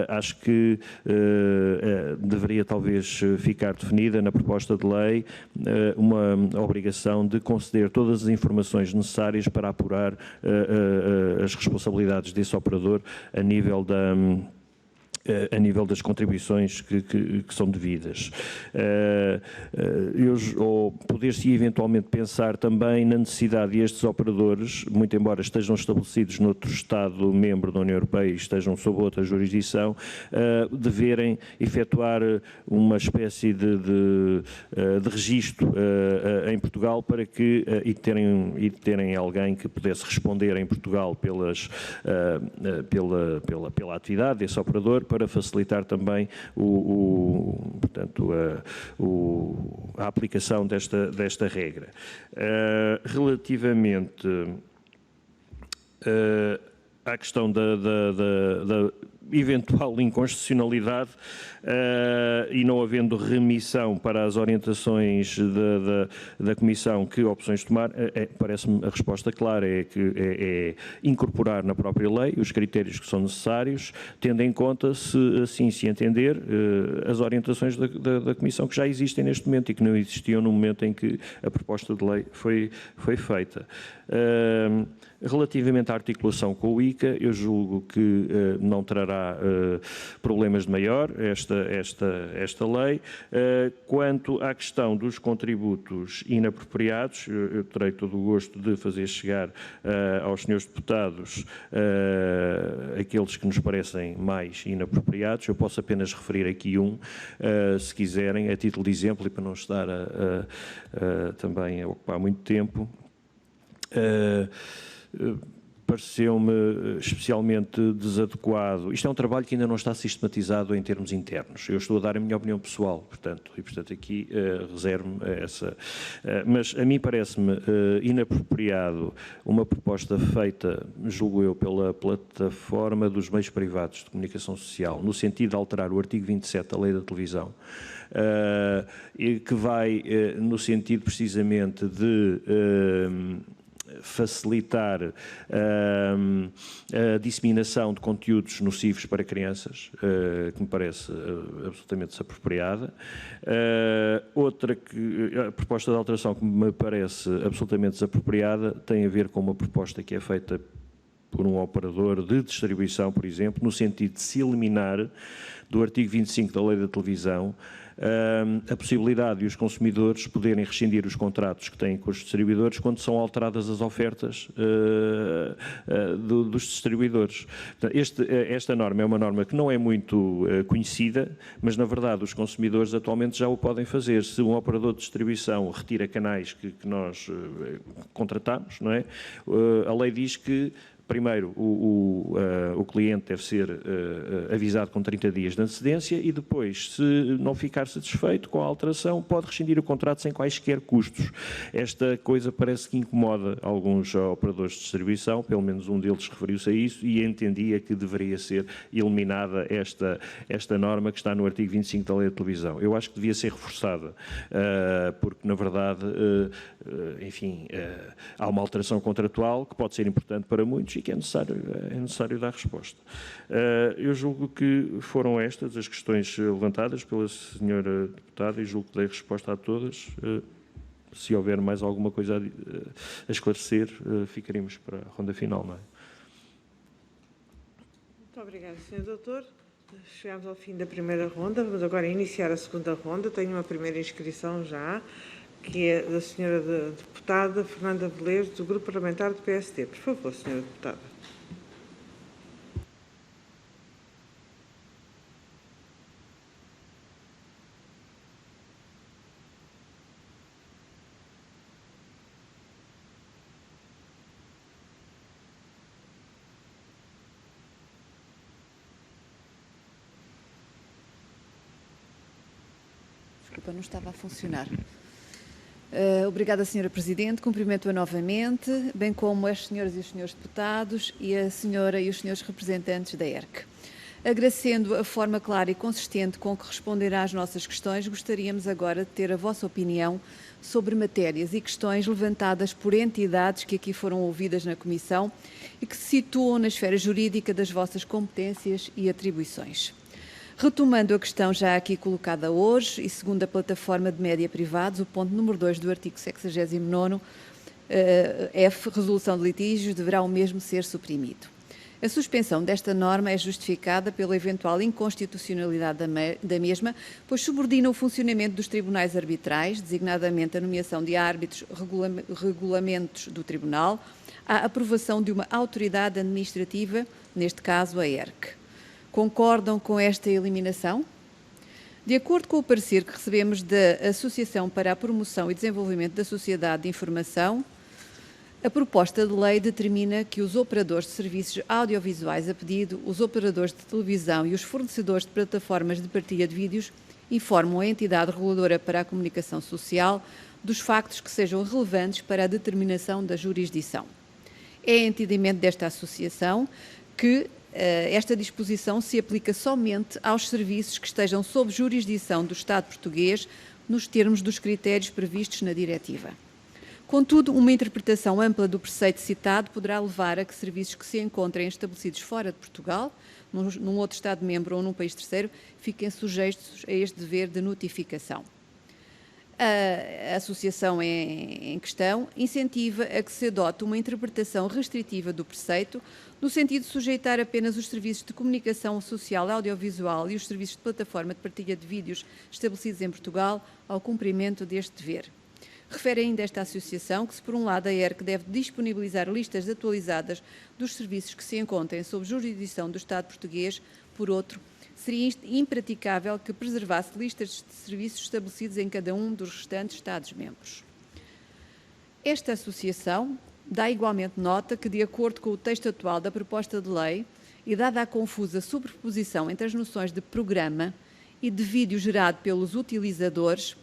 acho que deveria talvez ficar definida na proposta de lei uma obrigação de conceder todas as informações necessárias para apurar as responsabilidades desse operador a nível das contribuições que são devidas. Ou poder-se eventualmente pensar também na necessidade de estes operadores, muito embora estejam estabelecidos noutro Estado-membro da União Europeia e estejam sob outra jurisdição, deverem efetuar uma espécie de registro em Portugal para que terem alguém que pudesse responder em Portugal pela atividade desse operador, para facilitar também a aplicação desta regra. Relativamente à questão da eventual inconstitucionalidade e não havendo remissão para as orientações da Comissão, que opções tomar, parece-me a resposta clara, é incorporar na própria lei os critérios que são necessários, tendo em conta, se assim se entender, as orientações da Comissão que já existem neste momento e que não existiam no momento em que a proposta de lei foi feita. Relativamente à articulação com o ICA, eu julgo que não trará problemas de maior esta lei. Quanto à questão dos contributos inapropriados, eu terei todo o gosto de fazer chegar aos senhores deputados aqueles que nos parecem mais inapropriados. Eu posso apenas referir aqui se quiserem, a título de exemplo e para não estar também a ocupar muito tempo. Pareceu-me especialmente desadequado. Isto é um trabalho que ainda não está sistematizado em termos internos. Eu estou a dar a minha opinião pessoal, portanto aqui reservo-me essa. Mas a mim parece-me inapropriado uma proposta feita, julgo eu, pela plataforma dos meios privados de comunicação social, no sentido de alterar o artigo 27 da Lei da Televisão, que vai no sentido precisamente de facilitar a disseminação de conteúdos nocivos para crianças, que me parece absolutamente desapropriada. A proposta de alteração que me parece absolutamente desapropriada tem a ver com uma proposta que é feita por um operador de distribuição, por exemplo, no sentido de se eliminar do artigo 25 da Lei da Televisão a possibilidade de os consumidores poderem rescindir os contratos que têm com os distribuidores quando são alteradas as ofertas dos distribuidores. Esta norma é uma norma que não é muito conhecida, mas na verdade os consumidores atualmente já o podem fazer. Se um operador de distribuição retira canais que nós contratamos, não é? A lei diz que primeiro, o cliente deve ser avisado com 30 dias de antecedência e depois, se não ficar satisfeito com a alteração, pode rescindir o contrato sem quaisquer custos. Esta coisa parece que incomoda alguns operadores de distribuição, pelo menos um deles referiu-se a isso e entendia que deveria ser eliminada esta norma que está no artigo 25 da Lei da Televisão. Eu acho que devia ser reforçada, porque, na verdade, enfim, há uma alteração contratual que pode ser importante para muitos e que é necessário dar resposta. Eu julgo que foram estas as questões levantadas pela senhora deputada e julgo que dei resposta a todas. Se houver mais alguma coisa a esclarecer, ficaríamos para a ronda final, não é? obrigada, Sr. Doutor. Chegamos ao fim da primeira ronda. Vamos agora iniciar a segunda ronda. Tenho uma primeira inscrição já, que é da Sra. Deputada Fernanda Velez, do Grupo Parlamentar do PSD. Por favor, Sra. Deputada. Desculpa, não estava a funcionar. Obrigada, Sra. Presidente. Cumprimento-a novamente, bem como as senhoras e os senhores deputados e a senhora e os senhores representantes da ERC. Agradecendo a forma clara e consistente com que responderá às nossas questões, gostaríamos agora de ter a vossa opinião sobre matérias e questões levantadas por entidades que aqui foram ouvidas na Comissão e que se situam na esfera jurídica das vossas competências e atribuições. Retomando a questão já aqui colocada hoje, e segundo a plataforma de média privados, o ponto número 2 do artigo 69, F, resolução de litígios, deverá o mesmo ser suprimido. A suspensão desta norma é justificada pela eventual inconstitucionalidade da mesma, pois subordina o funcionamento dos tribunais arbitrais, designadamente a nomeação de árbitros, regulamentos do tribunal, à aprovação de uma autoridade administrativa, neste caso a ERC. Concordam com esta eliminação? De acordo com o parecer que recebemos da Associação para a Promoção e Desenvolvimento da Sociedade de Informação, a proposta de lei determina que os operadores de serviços audiovisuais a pedido, os operadores de televisão e os fornecedores de plataformas de partilha de vídeos informam a entidade reguladora para a comunicação social dos factos que sejam relevantes para a determinação da jurisdição. É entendimento desta associação que esta disposição se aplica somente aos serviços que estejam sob jurisdição do Estado português nos termos dos critérios previstos na diretiva. Contudo, uma interpretação ampla do preceito citado poderá levar a que serviços que se encontrem estabelecidos fora de Portugal, num outro Estado-membro ou num país terceiro, fiquem sujeitos a este dever de notificação. A associação em questão incentiva a que se adote uma interpretação restritiva do preceito, no sentido de sujeitar apenas os serviços de comunicação social audiovisual e os serviços de plataforma de partilha de vídeos estabelecidos em Portugal ao cumprimento deste dever. Refere ainda esta associação que, se por um lado a ERC deve disponibilizar listas atualizadas dos serviços que se encontrem sob jurisdição do Estado português, por outro, seria impraticável que preservasse listas de serviços estabelecidos em cada um dos restantes Estados-membros. Esta associação dá igualmente nota que, de acordo com o texto atual da proposta de lei e dada a confusa superposição entre as noções de programa e de vídeo gerado pelos utilizadores,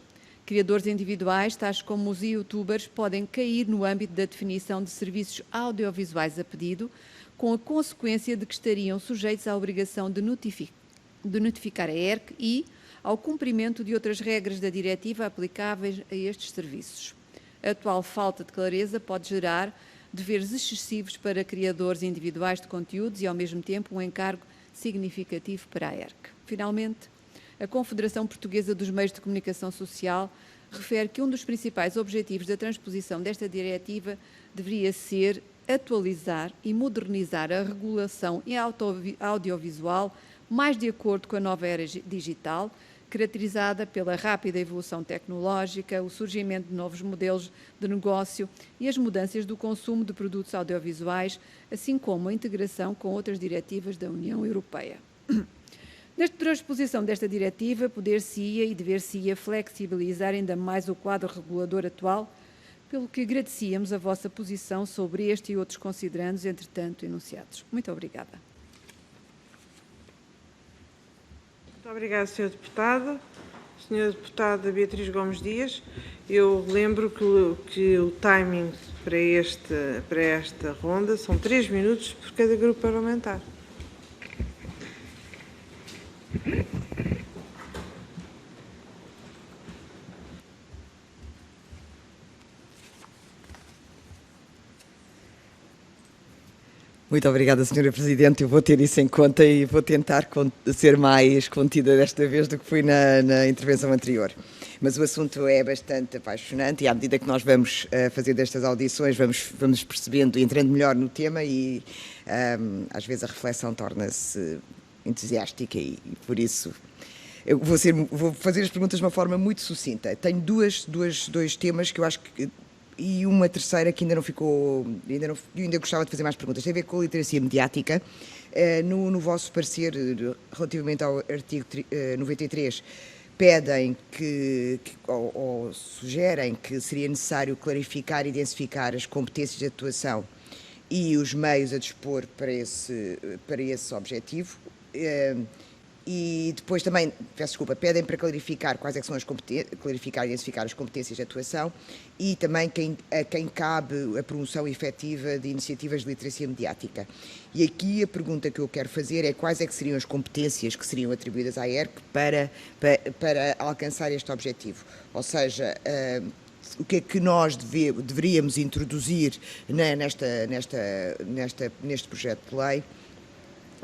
criadores individuais, tais como os youtubers, podem cair no âmbito da definição de serviços audiovisuais a pedido, com a consequência de que estariam sujeitos à obrigação de notificar a ERC e ao cumprimento de outras regras da diretiva aplicáveis a estes serviços. A atual falta de clareza pode gerar deveres excessivos para criadores individuais de conteúdos e, ao mesmo tempo, um encargo significativo para a ERC. Finalmente, a Confederação Portuguesa dos Meios de Comunicação Social refere que um dos principais objetivos da transposição desta diretiva deveria ser atualizar e modernizar a regulação audiovisual mais de acordo com a nova era digital, caracterizada pela rápida evolução tecnológica, o surgimento de novos modelos de negócio e as mudanças do consumo de produtos audiovisuais, assim como a integração com outras diretivas da União Europeia. Na transposição desta diretiva, poder-se-ia e dever-se-ia flexibilizar ainda mais o quadro regulador atual, pelo que agradecíamos a vossa posição sobre este e outros considerandos, entretanto, enunciados. Muito obrigada. Muito obrigada, Sra. Deputada. Sra. Deputada Beatriz Gomes Dias, eu lembro que o timing para esta ronda são 3 minutos por cada grupo parlamentar. Muito obrigada, Sra. Presidente. Eu vou ter isso em conta e vou tentar ser mais contida desta vez do que fui na intervenção anterior. Mas o assunto é bastante apaixonante e, à medida que nós vamos fazer destas audições, vamos percebendo e entrando melhor no tema e às vezes a reflexão torna-se entusiástica e por isso eu vou fazer as perguntas de uma forma muito sucinta. Tenho dois temas que eu acho que... E uma terceira que ainda não ficou... Ainda gostava de fazer mais perguntas. Tem a ver com a literacia mediática. No vosso parecer, relativamente ao artigo 93, pedem ou sugerem que seria necessário clarificar e densificar as competências de atuação e os meios a dispor para esse objetivo. E depois também, peço desculpa, pedem para clarificar quais é que são clarificar e densificar as competências de atuação e também a quem cabe a promoção efetiva de iniciativas de literacia mediática. E aqui a pergunta que eu quero fazer é quais é que seriam as competências que seriam atribuídas à ERC para alcançar este objetivo. Ou seja, o que é que nós deveríamos introduzir neste projeto de lei,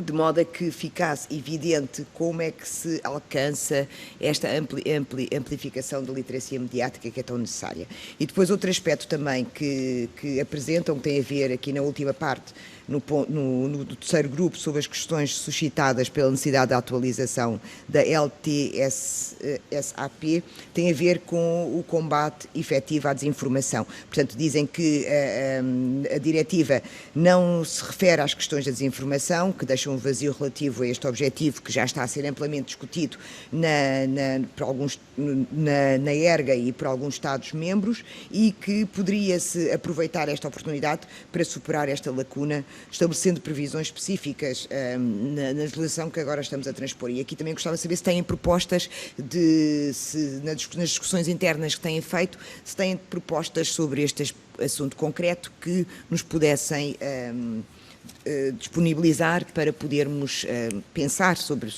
de modo a que ficasse evidente como é que se alcança esta amplificação da literacia mediática que é tão necessária. E depois outro aspecto também que apresentam, que tem a ver aqui na última parte, no terceiro grupo, sobre as questões suscitadas pela necessidade de atualização da LTSAP, tem a ver com o combate efetivo à desinformação. Portanto, dizem que a diretiva não se refere às questões da desinformação, que deixam um vazio relativo a este objetivo, que já está a ser amplamente discutido na ERGA e por alguns Estados-membros, e que poderia-se aproveitar esta oportunidade para superar esta lacuna, estabelecendo previsões específicas na legislação que agora estamos a transpor. E aqui também gostava de saber se têm propostas nas discussões internas que têm feito, se têm propostas sobre este assunto concreto que nos pudessem disponibilizar para podermos pensar sobre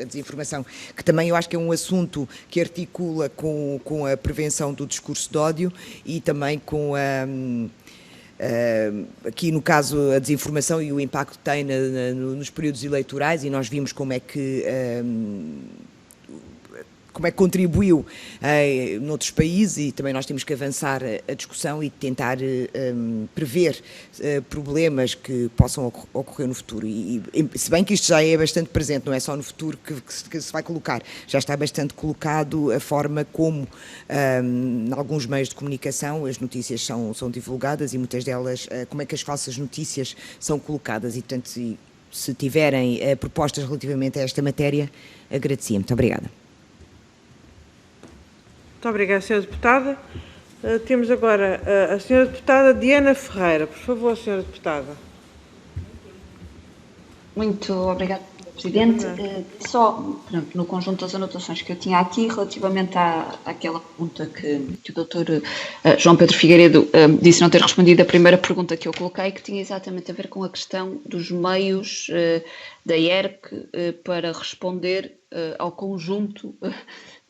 a desinformação, que também eu acho que é um assunto que articula com a prevenção do discurso de ódio e também com aqui no caso a desinformação e o impacto que tem nos períodos eleitorais, e nós vimos como é que contribuiu noutros países, e também nós temos que avançar a discussão e tentar prever problemas que possam ocorrer no futuro. E se bem que isto já é bastante presente, não é só no futuro que se vai colocar, já está bastante colocado a forma como, em alguns meios de comunicação, as notícias são divulgadas e muitas delas, como é que as falsas notícias são colocadas. E, portanto, se tiverem propostas relativamente a esta matéria, agradecia. Muito obrigada. Muito obrigada, Sra. Deputada. Temos agora a Sra. Deputada Diana Ferreira. Por favor, Sra. Deputada. Muito obrigada, Presidente. Só, no conjunto das anotações que eu tinha aqui, relativamente àquela pergunta que o Dr. João Pedro Figueiredo disse não ter respondido a primeira pergunta que eu coloquei, que tinha exatamente a ver com a questão dos meios da ERC para responder ao conjunto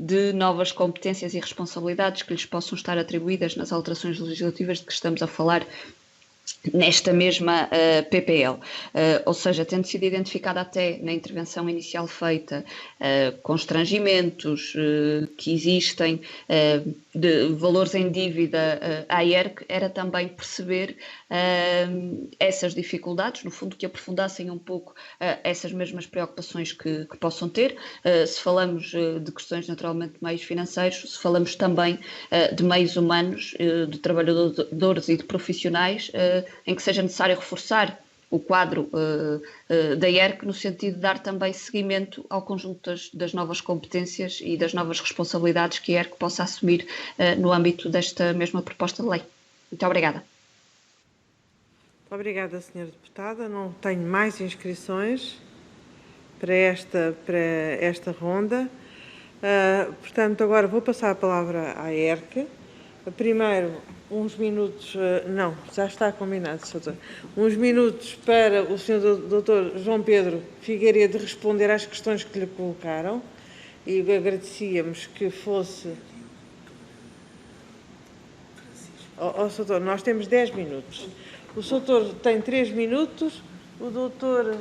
de novas competências e responsabilidades que lhes possam estar atribuídas nas alterações legislativas de que estamos a falar nesta mesma PPL, ou seja, tendo sido identificada até na intervenção inicial feita constrangimentos que existem de valores em dívida à ERC, era também perceber essas dificuldades, no fundo que aprofundassem um pouco essas mesmas preocupações que possam ter. Se falamos de questões naturalmente de meios financeiros, se falamos também de meios humanos, de trabalhadores e de profissionais, em que seja necessário reforçar o quadro da ERC no sentido de dar também seguimento ao conjunto das novas competências e das novas responsabilidades que a ERC possa assumir no âmbito desta mesma proposta de lei. Muito obrigada. Muito obrigada, Sra. Deputada. Não tenho mais inscrições para esta ronda. Portanto, agora vou passar a palavra à ERC. Primeiro, uns minutos, não, já está combinado, Sr. Uns minutos para o Sr. Dr. João Pedro Figueiredo responder às questões que lhe colocaram, e agradecíamos que fosse... Sr. Nós temos 10 minutos. O Sr. tem 3 minutos, o Dr.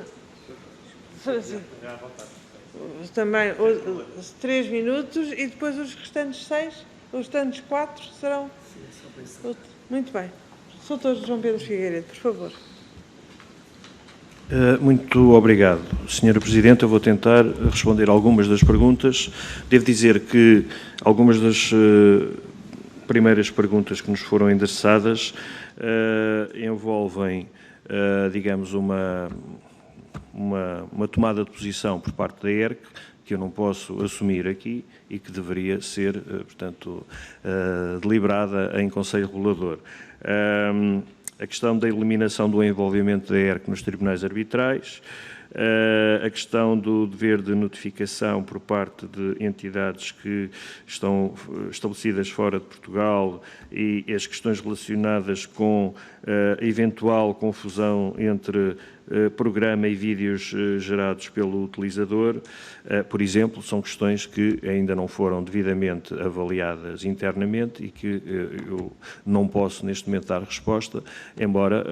também 3 minutos, e depois os restantes 6... Os restantes 4 serão... Muito bem. Sr. João Pedro Figueiredo, por favor. Muito obrigado, Sra. Presidente. Eu vou tentar responder algumas das perguntas. Devo dizer que algumas das primeiras perguntas que nos foram endereçadas envolvem, digamos, uma tomada de posição por parte da ERC, que eu não posso assumir aqui e que deveria ser, portanto, deliberada em Conselho Regulador. A questão da eliminação do envolvimento da ERC nos tribunais arbitrais, a questão do dever de notificação por parte de entidades que estão estabelecidas fora de Portugal e as questões relacionadas com a eventual confusão entre programa e vídeos gerados pelo utilizador, por exemplo, são questões que ainda não foram devidamente avaliadas internamente e que eu não posso neste momento dar resposta, embora,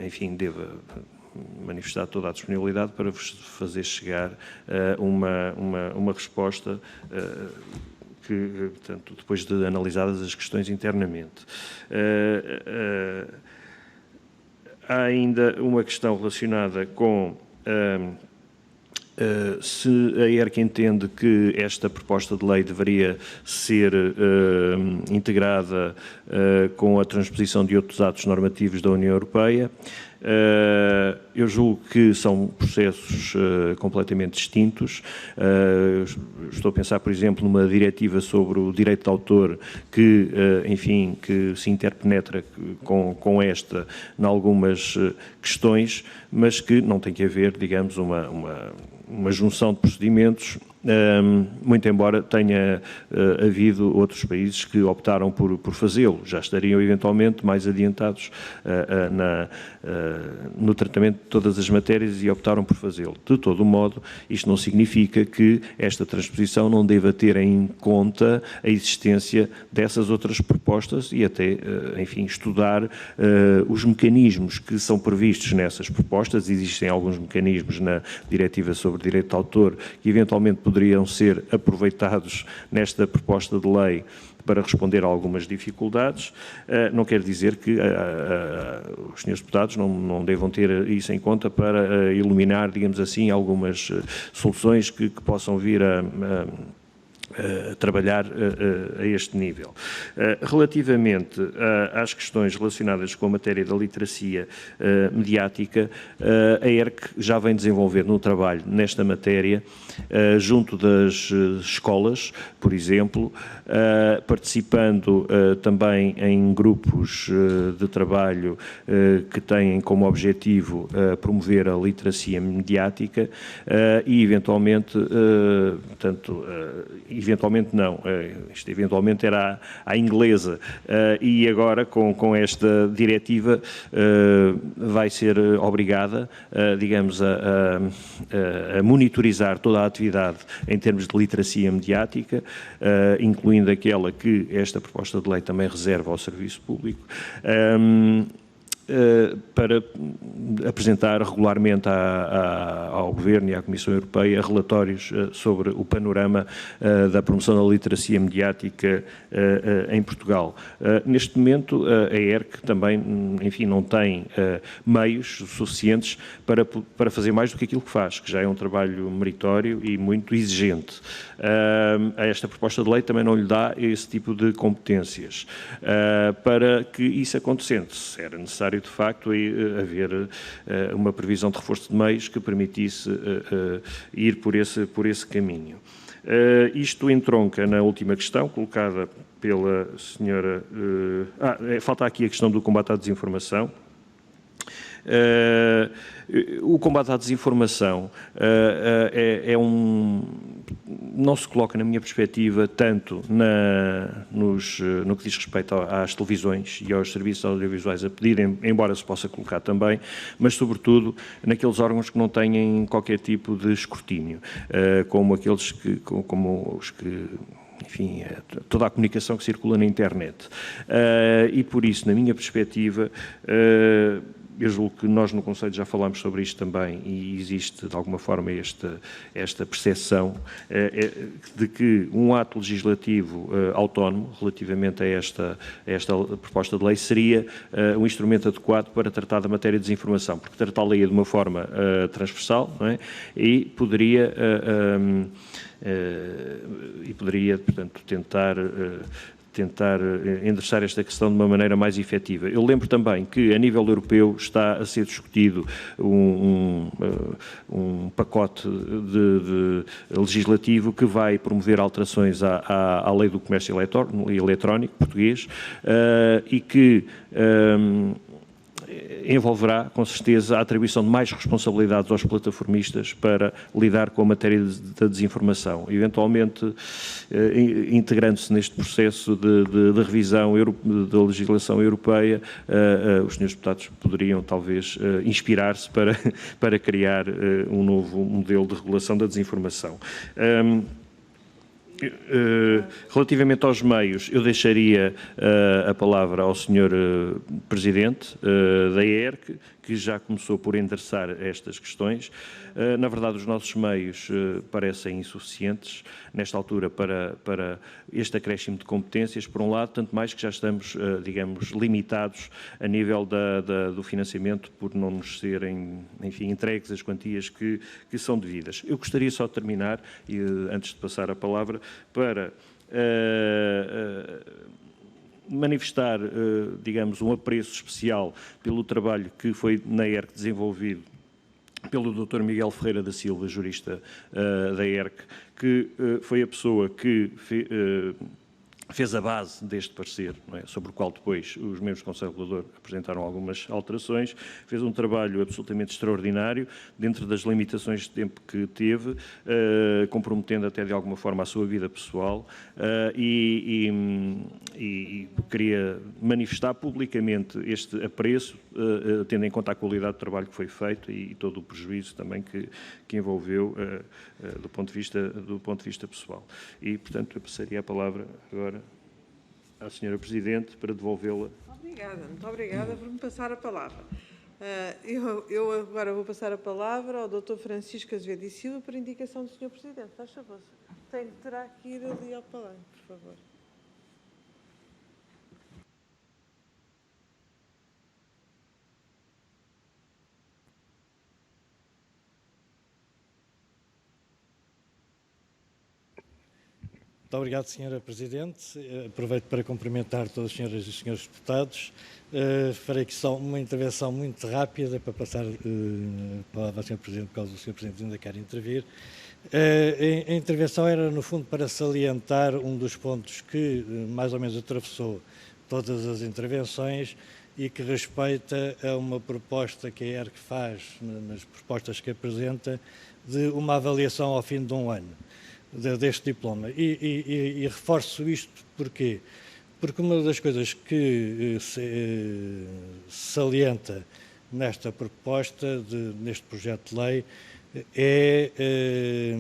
enfim, deva manifestar toda a disponibilidade para vos fazer chegar uma resposta que, portanto, depois de analisadas as questões internamente. Há ainda uma questão relacionada com se a ERC entende que esta proposta de lei deveria ser integrada com a transposição de outros atos normativos da União Europeia. Eu julgo que são processos completamente distintos. Estou a pensar, por exemplo, numa diretiva sobre o direito de autor que, enfim, que se interpenetra com esta em algumas questões, mas que não tem que haver, digamos, uma junção de procedimentos, muito embora tenha havido outros países que optaram por fazê-lo, já estariam eventualmente mais adiantados no tratamento de todas as matérias e optaram por fazê-lo. De todo modo, isto não significa que esta transposição não deva ter em conta a existência dessas outras propostas e até, enfim, estudar os mecanismos que são previstos nessas propostas. Existem alguns mecanismos na Diretiva sobre o Direito de Autor que eventualmente poderiam ser aproveitados nesta proposta de lei para responder a algumas dificuldades. Não quer dizer que os senhores deputados não devam ter isso em conta para iluminar, digamos assim, algumas soluções que possam vir a trabalhar a este nível. Relativamente às questões relacionadas com a matéria da literacia mediática, a ERC já vem desenvolvendo um trabalho nesta matéria junto das escolas, por exemplo, participando também em grupos de trabalho que têm como objetivo promover a literacia mediática e, eventualmente, portanto, eventualmente não, isto eventualmente era à inglesa, e agora com esta diretiva vai ser obrigada, digamos, a monitorizar toda a atividade em termos de literacia mediática, incluindo aquela que esta proposta de lei também reserva ao serviço público, para apresentar regularmente ao Governo e à Comissão Europeia relatórios sobre o panorama da promoção da literacia mediática em Portugal. Neste momento, a ERC também, enfim, não tem meios suficientes para fazer mais do que aquilo que faz, que já é um trabalho meritório e muito exigente. Esta proposta de lei também não lhe dá esse tipo de competências. Para que isso acontecesse, era necessário, de facto, haver uma previsão de reforço de meios que permitisse ir por esse caminho. Isto entronca na última questão colocada pela senhora... falta aqui a questão do combate à desinformação. O combate à desinformação não se coloca, na minha perspectiva, tanto no que diz respeito às televisões e aos serviços audiovisuais a pedirem, embora se possa colocar também, mas, sobretudo, naqueles órgãos que não têm qualquer tipo de escrutínio, como os que enfim, toda a comunicação que circula na internet. E, por isso, na minha perspectiva, eu julgo que nós no Conselho já falámos sobre isto também e existe de alguma forma esta percepção de que um ato legislativo autónomo relativamente a esta proposta de lei seria um instrumento adequado para tratar da matéria de desinformação, porque tratá-la de uma forma transversal, não é? E poderia, portanto, tentar endereçar esta questão de uma maneira mais efetiva. Eu lembro também que, a nível europeu, está a ser discutido um pacote legislativo que vai promover alterações à lei do comércio eletrónico português e que envolverá, com certeza, a atribuição de mais responsabilidades aos plataformistas para lidar com a matéria da desinformação, eventualmente integrando-se neste processo de revisão da legislação europeia. Os senhores deputados poderiam, talvez, inspirar-se para criar um novo modelo de regulação da desinformação. Relativamente aos meios, eu deixaria a palavra ao Sr. Presidente da ERC, que já começou por endereçar estas questões. Na verdade, os nossos meios parecem insuficientes nesta altura para este acréscimo de competências, por um lado, tanto mais que já estamos, digamos, limitados a nível do financiamento por não nos serem, enfim, entregues as quantias que são devidas. Eu gostaria só de terminar, antes de passar a palavra, para manifestar, digamos, um apreço especial pelo trabalho que foi na ERC desenvolvido pelo Dr. Miguel Ferreira da Silva, jurista da ERC, que foi a pessoa que fez a base deste parecer, não é? Sobre o qual depois os membros do Conselho Regulador apresentaram algumas alterações. Fez um trabalho absolutamente extraordinário, dentro das limitações de tempo que teve, comprometendo até de alguma forma a sua vida pessoal, e queria manifestar publicamente este apreço, tendo em conta a qualidade do trabalho que foi feito e todo o prejuízo também que envolveu do ponto de vista pessoal. E, portanto, eu passaria a palavra agora à Sra. Presidente para devolvê-la. Obrigada, muito obrigada por me passar a palavra. Eu agora vou passar a palavra ao Dr. Francisco Azevedo e Silva para indicação do Sr. Presidente. Faz favor. Terá que ir ali ao palanque, por favor. Muito obrigado, Sra. Presidente. Aproveito para cumprimentar todas as senhoras e senhores deputados. Farei aqui só uma intervenção muito rápida para passar a palavra ao Sr. Presidente, por causa do Sr. Presidente ainda quer intervir. A intervenção era, no fundo, para salientar um dos pontos que mais ou menos atravessou todas as intervenções e que respeita a uma proposta que a ERC faz, nas propostas que apresenta, de uma avaliação ao fim de um ano deste diploma. E reforço isto porquê? Porque uma das coisas que se salienta nesta proposta, neste projeto de lei, é,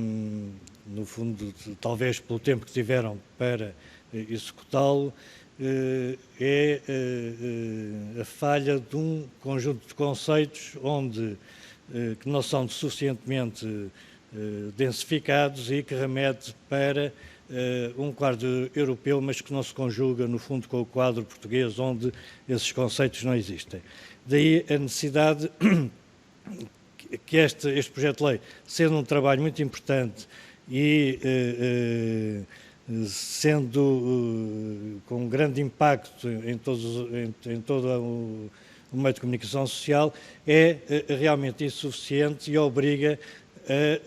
no fundo, talvez pelo tempo que tiveram para executá-lo, é a falha de um conjunto de conceitos que não são suficientemente densificados e que remete para um quadro europeu, mas que não se conjuga, no fundo, com o quadro português, onde esses conceitos não existem. Daí a necessidade que este projeto de lei, sendo um trabalho muito importante e sendo com um grande impacto em todo o meio de comunicação social, é realmente insuficiente e obriga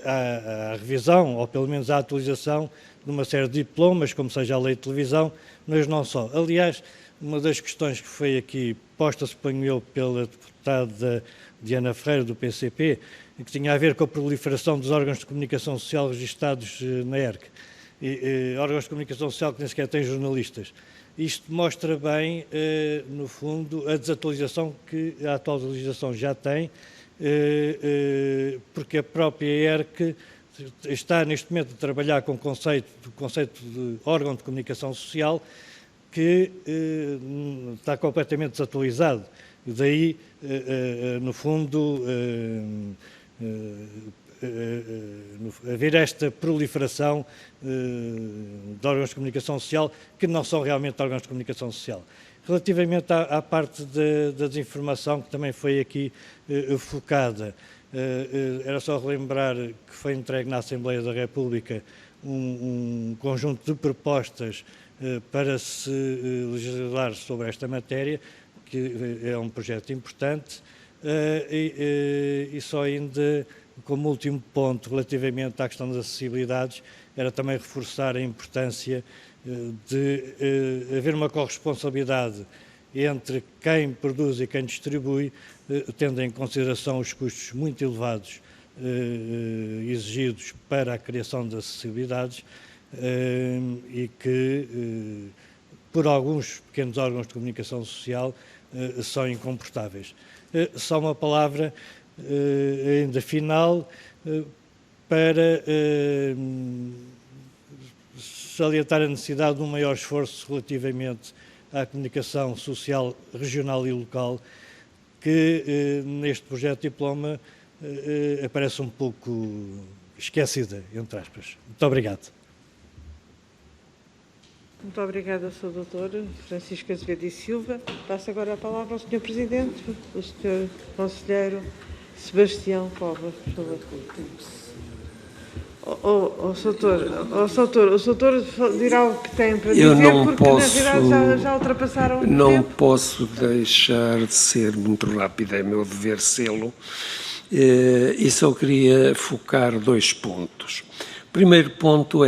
à revisão, ou pelo menos à atualização de uma série de diplomas, como seja a lei de televisão, mas não só. Aliás, uma das questões que foi aqui posta, suponho eu, pela deputada Diana Ferreira, do PCP, que tinha a ver com a proliferação dos órgãos de comunicação social registados na ERC, órgãos de comunicação social que nem sequer têm jornalistas. Isto mostra bem, no fundo, a desatualização que a atual legislação já tem, porque a própria ERC está neste momento a trabalhar com o conceito de órgão de comunicação social que está completamente desatualizado. Daí, no fundo, haver esta proliferação de órgãos de comunicação social que não são realmente órgãos de comunicação social. Relativamente à parte da desinformação, que também foi aqui focada, era só relembrar que foi entregue na Assembleia da República um conjunto de propostas para se legislar sobre esta matéria, que é um projeto importante, e só ainda, como último ponto, relativamente à questão das acessibilidades, era também reforçar a importância de haver uma corresponsabilidade entre quem produz e quem distribui, tendo em consideração os custos muito elevados exigidos para a criação de acessibilidades e que, por alguns pequenos órgãos de comunicação social, são incomportáveis. Só uma palavra ainda final para salientar a necessidade de um maior esforço relativamente à comunicação social regional e local, que neste projeto de diploma aparece um pouco esquecida, entre aspas. Muito obrigado. Muito obrigada, Sr. Dr. Francisco Azevedo e Silva. Passo agora a palavra ao Sr. Presidente, o Sr. Conselheiro Sebastião Covas, por favor. O Sr. dirá o que tem para dizer, porque na realidade já ultrapassaram o tempo. Não posso deixar de ser muito rápido, é meu dever sê-lo, e só queria focar 2 pontos. O primeiro ponto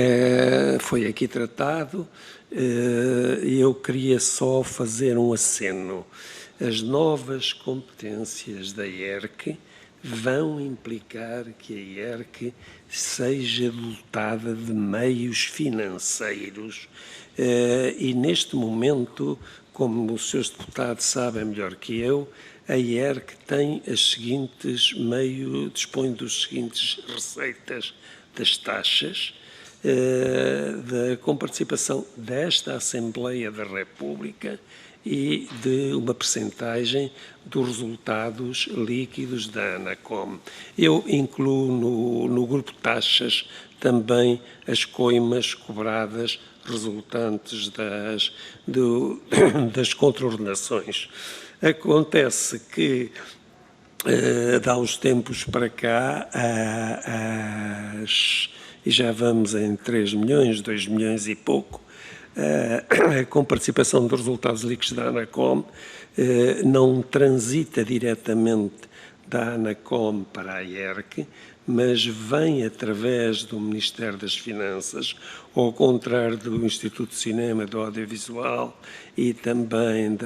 foi aqui tratado, e eu queria só fazer um aceno. As novas competências da IERC vão implicar que a IERC seja dotada de meios financeiros e, neste momento, como os seus deputados sabem melhor que eu, a IERC tem dispõe dos seguintes receitas das taxas, com participação desta Assembleia da República e de uma percentagem dos resultados líquidos da ANACOM. Eu incluo no grupo de taxas também as coimas cobradas resultantes das contraordenações. Acontece que, de há uns tempos para cá, e já vamos em 3 milhões, 2 milhões e pouco, com participação dos resultados líquidos da ANACOM, não transita diretamente da ANACOM para a IERC, mas vem através do Ministério das Finanças, ao contrário do Instituto de Cinema, do Audiovisual e também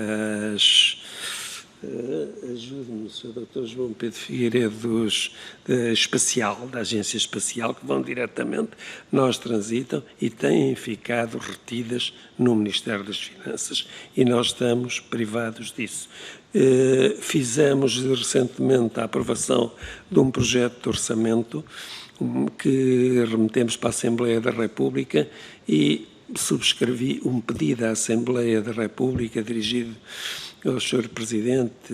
ajude-me, Sr. Dr. João Pedro Figueiredo, da Agência Espacial, que vão diretamente, nós transitam e têm ficado retidas no Ministério das Finanças e nós estamos privados disso. Fizemos recentemente a aprovação de um projeto de orçamento que remetemos para a Assembleia da República e subscrevi um pedido à Assembleia da República dirigido ao Sr. Presidente,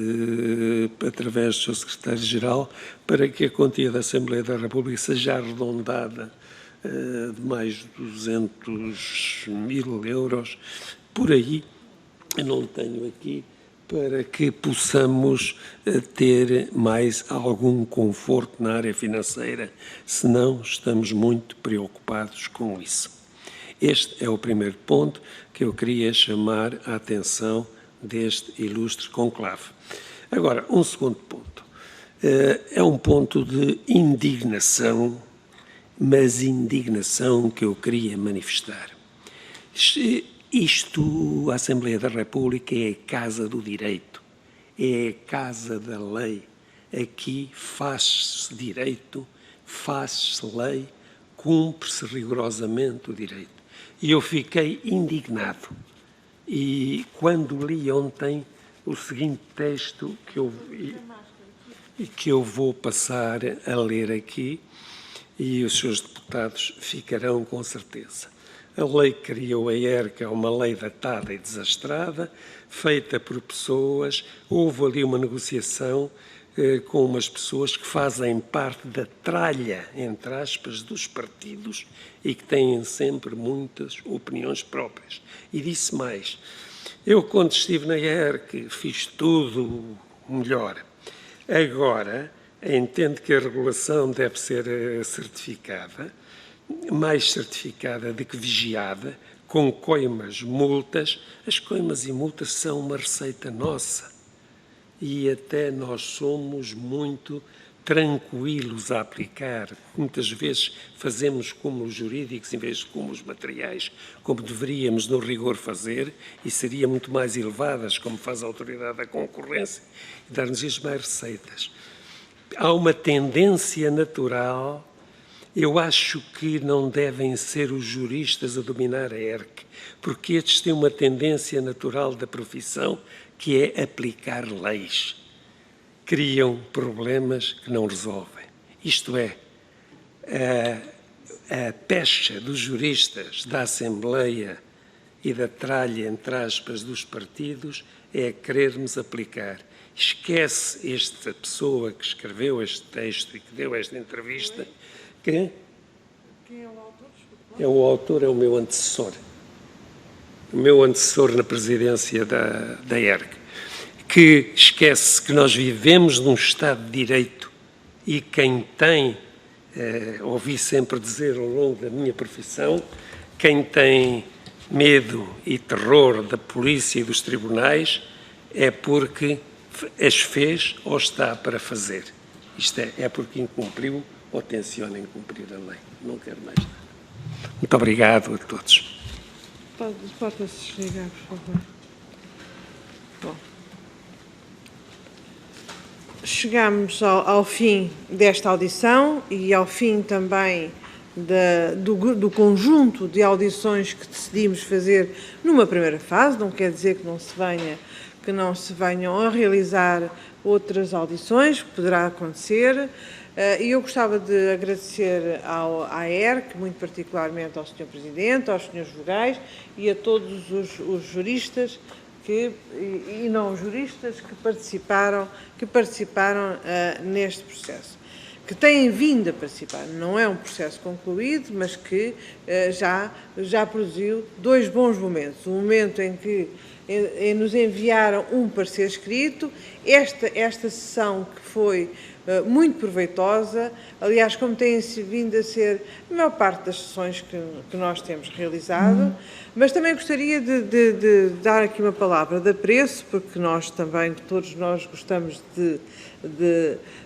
através do Sr. Secretário-Geral, para que a quantia da Assembleia da República seja arredondada de mais de 200.000 euros, por aí, eu não tenho aqui, para que possamos ter mais algum conforto na área financeira, senão estamos muito preocupados com isso. Este é o primeiro ponto que eu queria chamar a atenção deste ilustre conclave. Agora, um segundo ponto. É um ponto de indignação, mas indignação que eu queria manifestar. A Assembleia da República é a casa do direito, é a casa da lei. Aqui faz-se direito, faz-se lei, cumpre-se rigorosamente o direito. E eu fiquei indignado. E quando li ontem o seguinte texto que eu vou passar a ler aqui, e os seus deputados ficarão com certeza. A lei que criou a ERC é uma lei datada e desastrada, feita por pessoas. Houve ali uma negociação com umas pessoas que fazem parte da tralha, entre aspas, dos partidos e que têm sempre muitas opiniões próprias. E disse mais, eu quando estive na ERC fiz tudo melhor. Agora, entendo que a regulação deve ser certificada, mais certificada do que vigiada, com coimas, multas. As coimas e multas são uma receita nossa. E até nós somos muito tranquilos a aplicar. Muitas vezes fazemos cúmulos jurídicos em vez de cúmulos materiais, como deveríamos no rigor fazer, e seria muito mais elevadas, como faz a Autoridade da Concorrência, e dar-nos mais receitas. Há uma tendência natural, eu acho que não devem ser os juristas a dominar a ERC, porque estes têm uma tendência natural da profissão, que é aplicar leis. Criam problemas que não resolvem. Isto é, a pecha dos juristas da Assembleia e da tralha, entre aspas, dos partidos, é querermos aplicar. Esquece esta pessoa que escreveu este texto e que deu esta entrevista, que... Quem é o autor? O autor é o meu antecessor. O meu antecessor na presidência da ERC, que esquece que nós vivemos num Estado de Direito e quem tem, ouvi sempre dizer ao longo da minha profissão, quem tem medo e terror da polícia e dos tribunais é porque as fez ou está para fazer. Isto é porque incumpriu ou tenciona incumprir a lei. Não quero mais nada. Muito obrigado a todos. Pode-se desligar, por favor. Bom. Chegamos ao fim desta audição e ao fim também do conjunto de audições que decidimos fazer numa primeira fase. Não quer dizer que não se venham a realizar outras audições, que poderá acontecer. E eu gostava de agradecer à ERC, muito particularmente ao Sr. Presidente, aos Srs. Vogais e a todos os juristas e não juristas que participaram neste processo, que têm vindo a participar. Não é um processo concluído, mas que já produziu dois bons momentos. Um momento em que nos enviaram um parecer escrito, esta sessão que foi muito proveitosa, aliás, como tem vindo a ser a maior parte das sessões que nós temos realizado, mas também gostaria de dar aqui uma palavra de apreço, porque nós também, todos nós gostamos de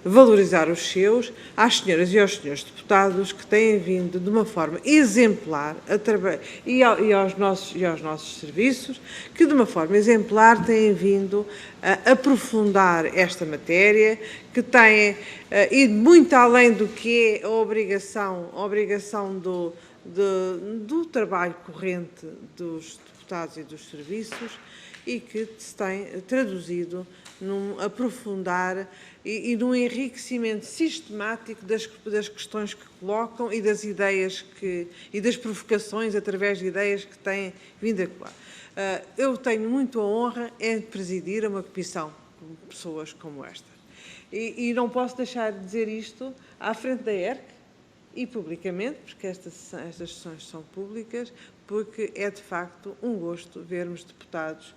valorizar os seus, às senhoras e aos senhores deputados que têm vindo de uma forma exemplar e aos nossos serviços, que de uma forma exemplar têm vindo a aprofundar esta matéria, que têm ido muito além do que é a obrigação do trabalho corrente dos deputados e dos serviços e que se tem traduzido num aprofundar e num enriquecimento sistemático das questões que colocam e das ideias e das provocações através de ideias que têm vindo a colar. Eu tenho muito a honra em presidir uma comissão com pessoas como esta. E não posso deixar de dizer isto à frente da ERC e publicamente, porque estas sessões são públicas, porque é de facto um gosto vermos deputados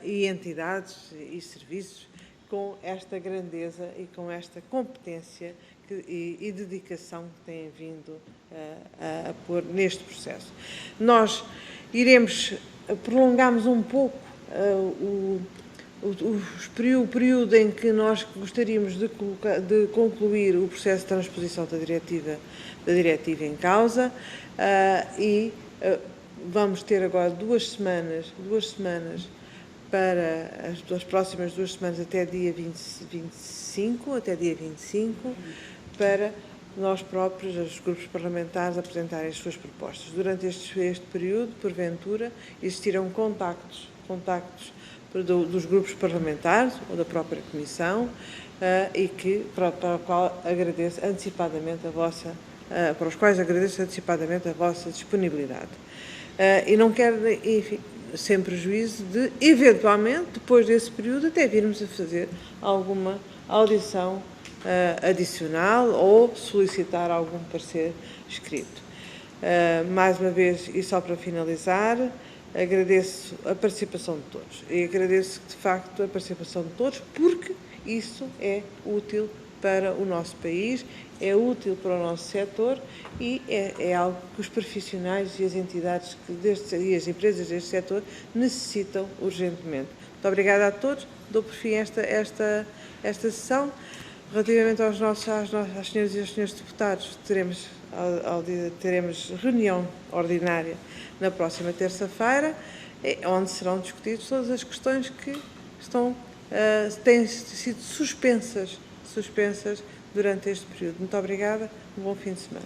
e entidades e serviços com esta grandeza e com esta competência e dedicação que têm vindo a pôr neste processo. Nós prolongamos um pouco o período em que nós gostaríamos de concluir o processo de transposição da diretiva em causa e vamos ter agora duas semanas para as próximas 2 semanas até dia 25, para nós próprios, os grupos parlamentares, apresentarem as suas propostas. Durante este período, porventura, existirão contactos dos grupos parlamentares ou da própria Comissão e para o qual agradeço antecipadamente a vossa para os quais agradeço antecipadamente a vossa disponibilidade. E não quero, enfim, sem prejuízo de, eventualmente, depois desse período, até virmos a fazer alguma audição adicional ou solicitar algum parecer escrito. Mais uma vez, e só para finalizar, agradeço a participação de todos. E agradeço, de facto, a participação de todos, porque isso é útil para o nosso país, é útil para o nosso setor e é algo que os profissionais e as entidades e as empresas deste setor necessitam urgentemente. Muito obrigada a todos. Dou por fim esta sessão. Relativamente às senhoras e aos senhores deputados, teremos reunião ordinária na próxima terça-feira, onde serão discutidas todas as questões que têm sido suspensas durante este período. Muito obrigada, um bom fim de semana.